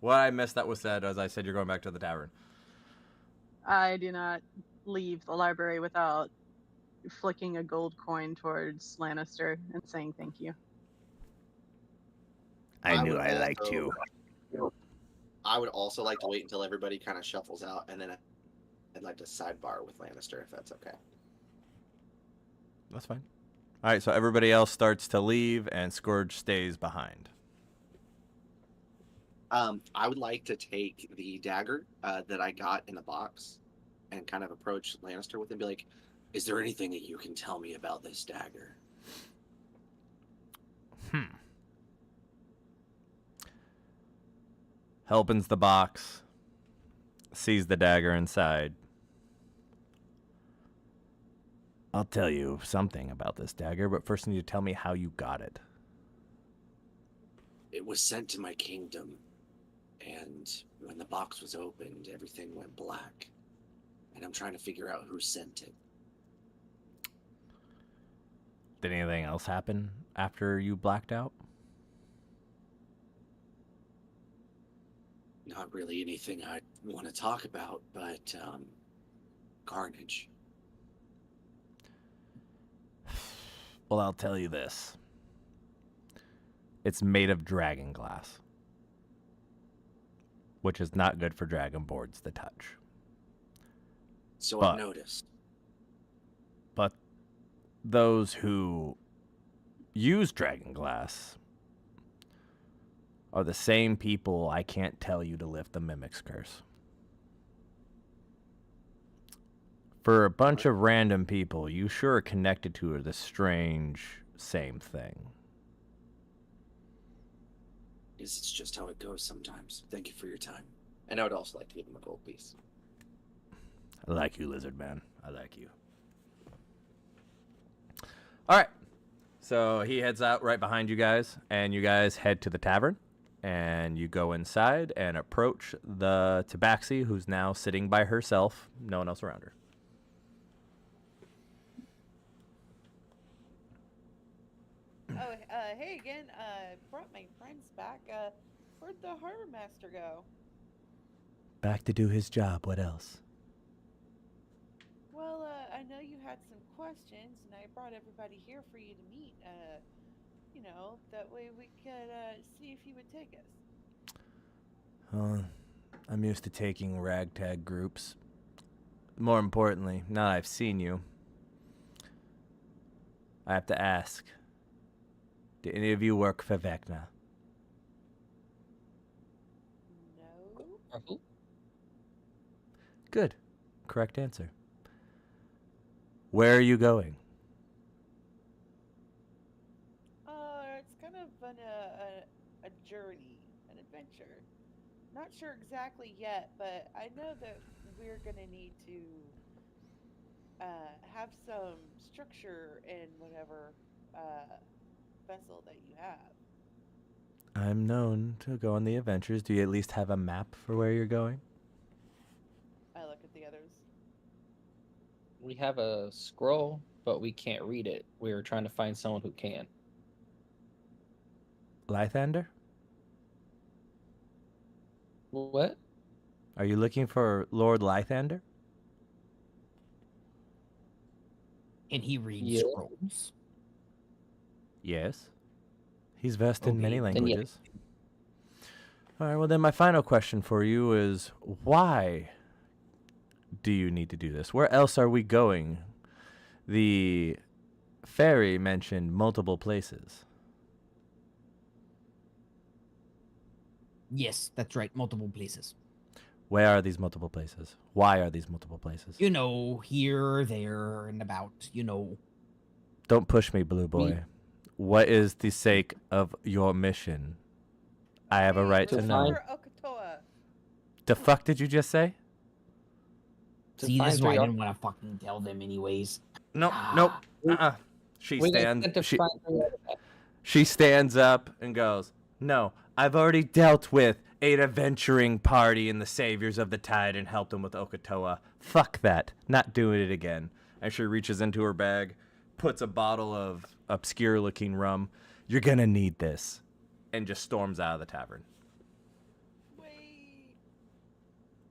What I missed that was said, as I said, you're going back to the tavern. I do not leave the library without flicking a gold coin towards Lannister and saying thank you. I knew I liked you. I would also like to wait until everybody kind of shuffles out, and then I'd like to sidebar with Lannister if that's okay. That's fine. All right, so everybody else starts to leave, and Scourge stays behind. I would like to take the dagger that I got in the box and kind of approach Lannister with it and be like, is there anything that you can tell me about this dagger? Opens the box, sees the dagger inside. I'll tell you something about this dagger, but first you need to tell me how you got it. It was sent to my kingdom, and when the box was opened, everything went black. And I'm trying to figure out who sent it. Did anything else happen after you blacked out? Not really anything I want to talk about, but carnage. Well, I'll tell you this. It's made of dragon glass, which is not good for dragon boards to touch. So But- I've noticed. But those who use dragon glass are the same people I can't tell you to lift the Mimic's Curse. For a bunch of random people, you sure are connected to the strange same thing. It's just how it goes sometimes. Thank you for your time. And I would also like to give him a gold piece. I like you, Lizard Man. I like you. All right. So he heads out right behind you guys, and you guys head to the tavern, and you go inside and approach the Tabaxi, who's now sitting by herself, no one else around her. Oh, hey again. Brought my friends back. Where'd the harbor master go? Back to do his job. What else? Well, I know you had some questions, and I brought everybody here for you to meet. You know, that way we could see if you would take us. I'm used to taking ragtag groups. More importantly, now that I've seen you, I have to ask. Do any of you work for Vecna? No. Good. Correct answer. Where are you going? It's kind of a journey, an adventure. Not sure exactly yet, but I know that we're gonna need to have some structure in whatever vessel that you have. I'm known to go on the adventures. Do you at least have a map for where you're going? I look at the others. We have a scroll, but we can't read it. We were trying to find someone who can. Lythander? What? Are you looking for Lord Lythander? Can he read Yeah. scrolls? Yes. He's versed in many Okay, then yeah. languages. All right, well then my final question for you is why do you need to do this? Where else are we going? The fairy mentioned multiple places. Yes, that's right. Multiple places. Where are these multiple places? Why are these multiple places? You know, here, there, and about. You know. Don't push me, Blue Boy. What is the sake of your mission? I have a right to we're know. for Okatoa. The fuck did you just say? To See, this find is why I three didn't want to fucking tell them anyways. Nope, nope. She We got stands. sent to She, find three artifacts. she stands up and goes, "No, I've already dealt with an adventuring party and the saviors of the tide and helped them with Okatoa. Fuck that. Not doing it again." And she reaches into her bag, puts a bottle of obscure-looking rum. "You're gonna need this," and just storms out of the tavern. Wait.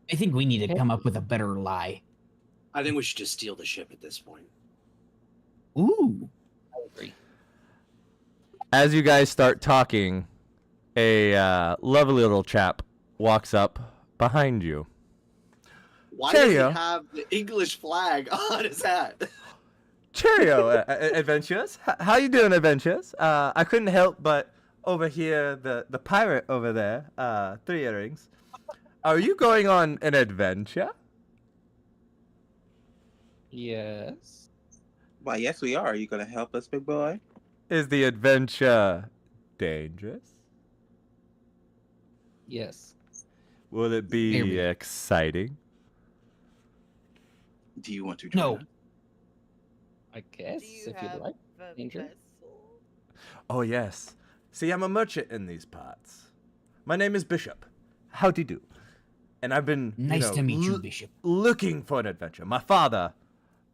I think we need to come up with a better lie. I think we should just steal the ship at this point. Ooh. I agree. As you guys start talking, a lovely little chap walks up behind you. Why Cheerio. does he have the English flag on his hat? Cheerio, Adventures. How you doing, Adventures? I couldn't help but overhear the pirate over there, 3 Earrings. Are you going on an adventure? Yes. Why, yes, we are. Are you going to help us, big boy? Is the adventure dangerous? Yes. Will it Here be we- exciting? Do you want to join No. us? I guess Do you if have you'd like. a Danger? vessel? Oh, yes. See, I'm a merchant in these parts. My name is Bishop. Howdy do. And I've been Nice to meet you, Bishop. looking for an adventure. My father,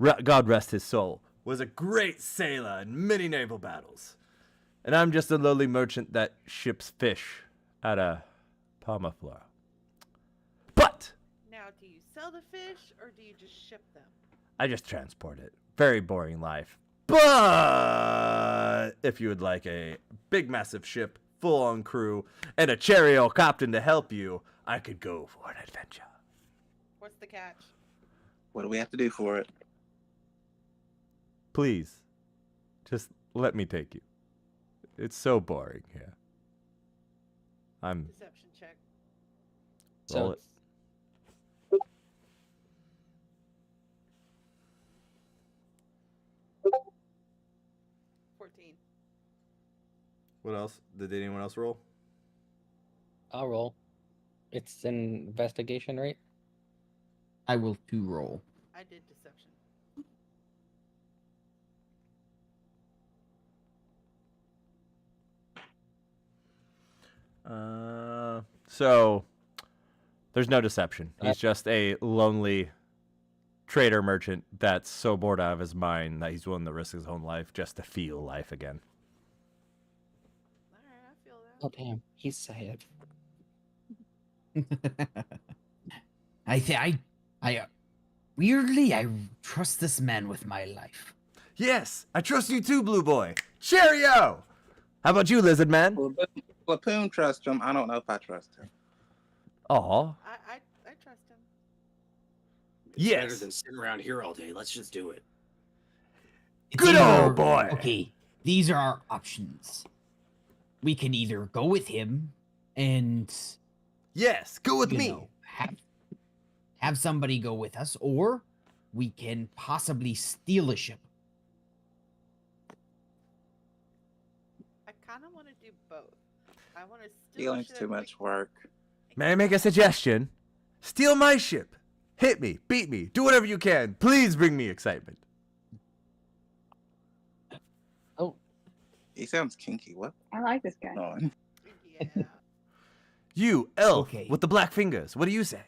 God rest his soul, was a great sailor in many naval battles. And I'm just a lowly merchant that ships fish out of Palmaflora. But Now, do you sell the fish or do you just ship them? I just transport it. Very boring life. But if you would like a big, massive ship, full-on crew, and a chariot captain to help you, I could go for an adventure. What's the catch? What do we have to do for it? Please, just let me take you. It's so boring here. I'm Deception check. roll So it. What else? Did anyone else roll? I'll roll. It's an investigation, right? I will too roll. I did deception. So there's no deception. He's just a lonely trader merchant that's so bored out of his mind that he's willing to risk his own life just to feel life again. All right, I feel that. Oh damn, he's sad. Weirdly, I trust this man with my life. Yes, I trust you too, Blue Boy. Cheerio! How about you, Lizard Man? Lapoon trusts him. I don't know if I trust him. Aw, I trust him. It's better yes. than sitting around here all day. Let's just do it. It's Good either- old boy. Okay, these are our options. We can either go with him and Yes, go with you me. know, have somebody go with us, or we can possibly steal a ship. I kind of want to do both. I want to steal Stealing's ship too much work. May I make a suggestion? Steal my ship. Hit me, beat me, do whatever you can. Please bring me excitement. Oh, He sounds kinky. What? I like this guy. On? Yeah. You, elf, Okay. with the black fingers, what do you say?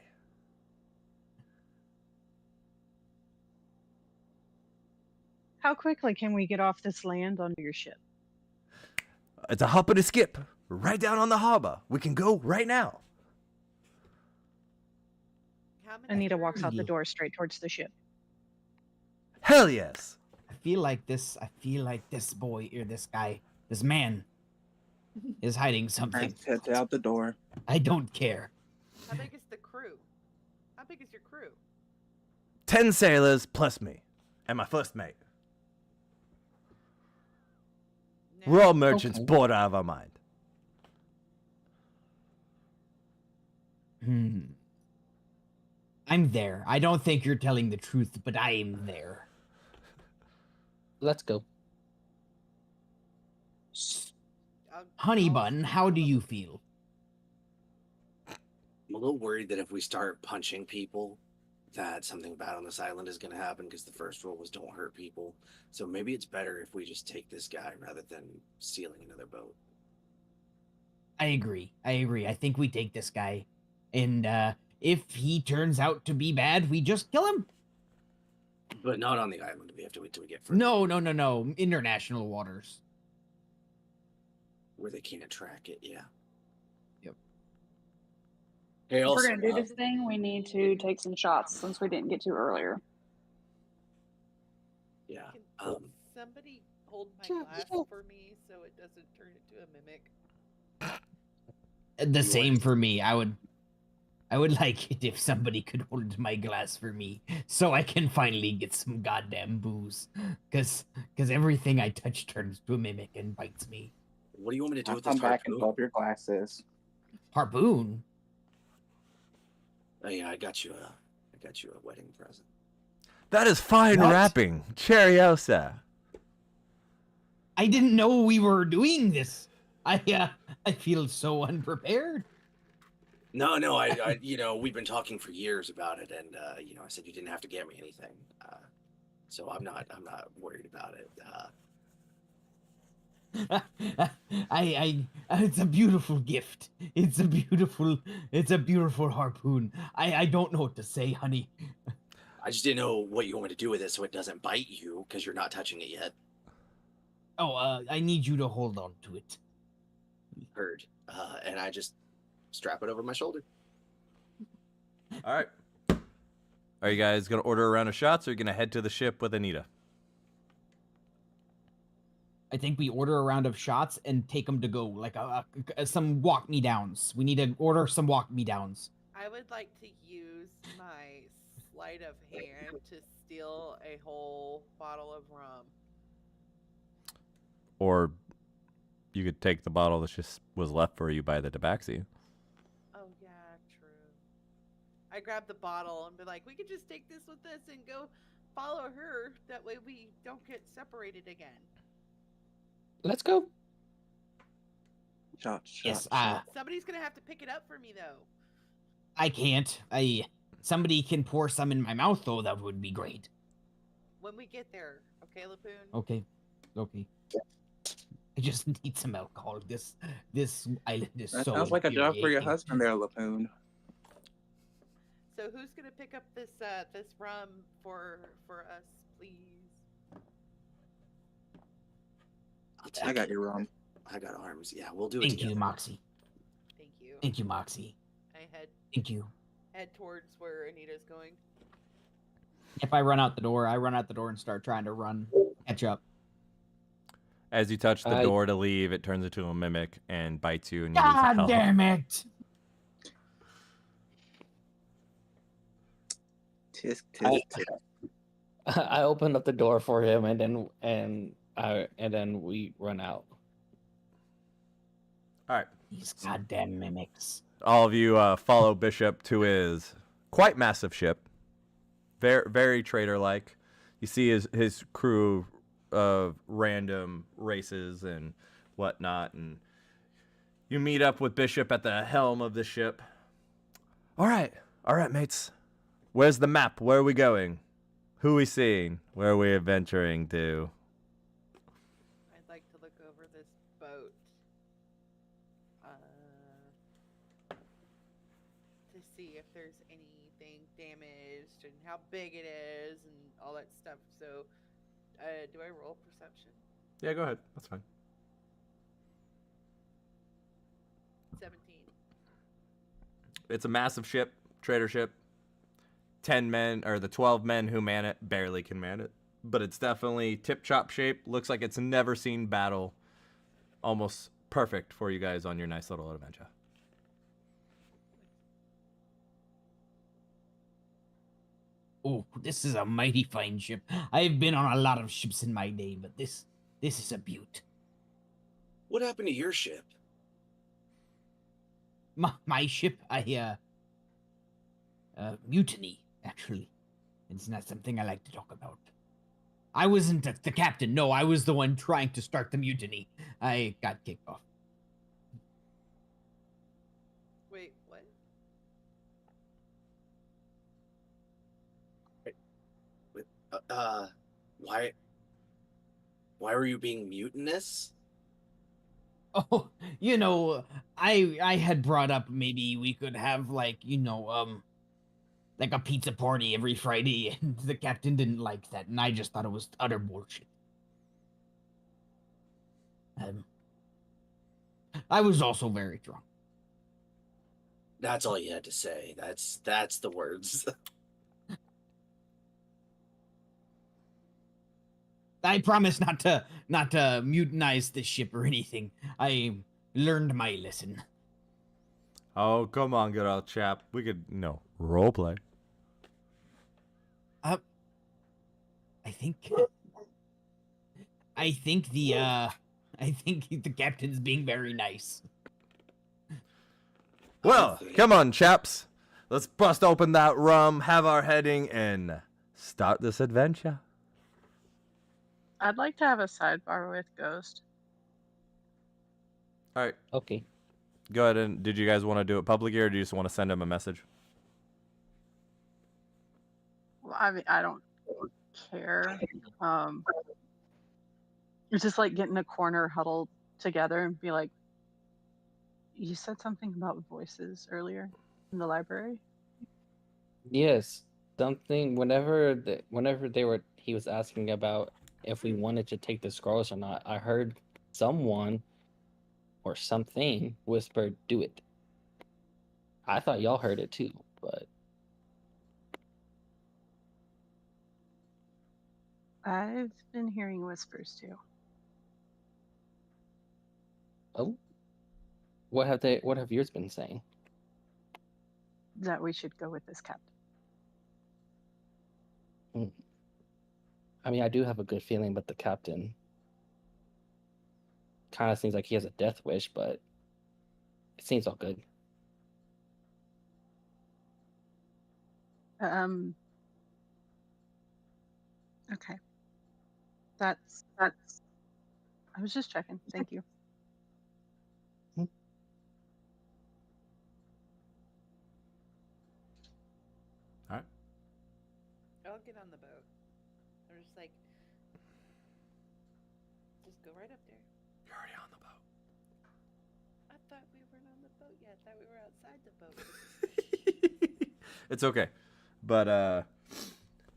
How quickly can we get off this land onto your ship? It's a hop and a skip. Right down on the harbor. We can go right now. How many Anita walks out the Really? door straight towards the ship. Hell yes. I feel like this boy or this guy, this man, is hiding I something. head out the door. I don't care. How big is the crew? How big is your crew? 10 sailors plus me. And my first mate. We're all merchants Okay. bored out of our mind. I'm there. I don't think you're telling the truth, but I am there. let's go. Honey I'll- Bun, how do you feel? I'm a little worried that if we start punching people, that something bad on this island is going to happen because the first rule was don't hurt people. So maybe it's better if we just take this guy rather than stealing another boat. I agree. I think we take this guy. And if he turns out to be bad, we just kill him. But not on the island. We have to wait till we get further No. International waters. where they can't track it. Yeah. Yep. Hey, If also, we're gonna do this thing, we need to take some shots since we didn't get to earlier. yeah. Can Um, somebody hold my glass for me so it doesn't turn into a mimic? The You same want- for me. I would like it if somebody could hold my glass for me so I can finally get some goddamn booze. Cause everything I touch turns to a mimic and bites me. what do you want me to do I'll with come this back and harpoon? fill up your glasses. Harpoon? Oh yeah, I got you a wedding present. That is fine What? rapping. Cheerio, sir. I didn't know we were doing this. I feel so unprepared. No, I we've been talking for years about it, and I said you didn't have to get me anything, so I'm not worried about it. It's a beautiful gift. It's a beautiful harpoon. I don't know what to say, honey. I just didn't know what you want me to do with it, so it doesn't bite you because you're not touching it yet. Oh, I need you to hold on to it. Heard. And I just strap it over my shoulder. All right. Are you guys gonna order a round of shots, or are you gonna head to the ship with Anita? I think we order a round of shots and take them to go, like some walk me downs. We need to order some walk me downs. I would like to use my sleight of hand to steal a whole bottle of rum. Or you could take the bottle that just was left for you by the tabaxi. Oh yeah, true. I grab the bottle and be like, we could just take this with us and go follow her. That way we don't get separated again. Let's go. Shots. Yes, Somebody's gonna have to pick it up for me though. I can't. Somebody can pour some in my mouth though. That would be great. When we get there, okay, Lapoon? Okay. I just need some alcohol. This island is That so. sounds like a job for your infuriating. husband there, Lapoon. So who's gonna pick up this rum for us, please? I'll I got your rum. I got arms. Yeah, we'll do it Thank together. you, Moxie. Thank you. Thank you, Moxie. I head Thank you. towards where Anita's going. If I run out the door, and start trying to catch up. As you touch the I- door to leave, it turns into a mimic and bites you, and you lose a God health. damn it! Tisk, I- tisk, tisk. I opened up the door for him, and then we run out. All right. These goddamn mimics. All of you follow Bishop to his quite massive ship. Very, very trader-like. You see his crew of random races and whatnot, and you meet up with Bishop at the helm of the ship. All right, mates. Where's the map? Where are we going? Who are we seeing? Where are we adventuring to? I'd like to look over this boat. To see if there's anything damaged and how big it is and all that stuff. So, do I roll perception? Yeah, go ahead. That's fine. 17. It's a massive ship, trader ship. 10 men, or the 12 men who man it, barely can man it. But it's definitely tip-top shape. Looks like it's never seen battle. Almost perfect for you guys on your nice little adventure. Oh, this is a mighty fine ship. I've been on a lot of ships in my day, but this is a beaut. What happened to your ship? My ship, mutiny, actually. It's not something I like to talk about. I wasn't the captain. No, I was the one trying to start the mutiny. I got kicked off. Wait, what? Why were you being mutinous? Oh, I had brought up maybe we could have like a pizza party every Friday, and the captain didn't like that, and I just thought it was utter bullshit. I was also very drunk. That's all you had to say. That's the words. I promise not to mutinize this ship or anything. I learned my lesson. Oh, come on, good old chap. We could, role play. I think the captain's being very nice. Well, come on, chaps. Let's bust open that rum, have our heading, and start this adventure. I'd like to have a sidebar with Ghost. All right. Okay. Go ahead and did you guys want to do it publicly or do you just want to send him a message? Well, I mean, I don't care. It's just like get in a corner, huddle together, and be like, "You said something about voices earlier in the library." Yes, something. Whenever he was asking about if we wanted to take the scrolls or not. I heard someone or something whisper, "Do it." I thought y'all heard it too, but I've been hearing whispers too. oh, what have yours been saying? That we should go with this captain. I mean, I do have a good feeling, but the captain kind of seems like he has a death wish, but it seems all good. Okay. That's. I was just checking. Thank you. All right. I'll get on the boat. Or just like, just go right up there. You're already on the boat. I thought we weren't on the boat yet. I thought we were outside the boat. It's okay. But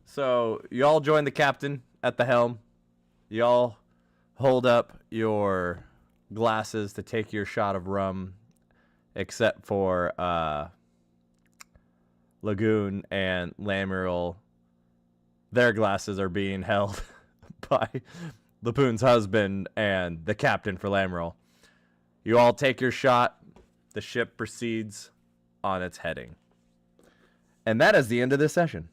so y'all join the captain at the helm. Y'all hold up your glasses to take your shot of rum, except for Lagoon and Lamuel. Their glasses are being held by Lapoon's husband and the captain for Lamuel. You all take your shot. The ship proceeds on its heading. And that is the end of this session.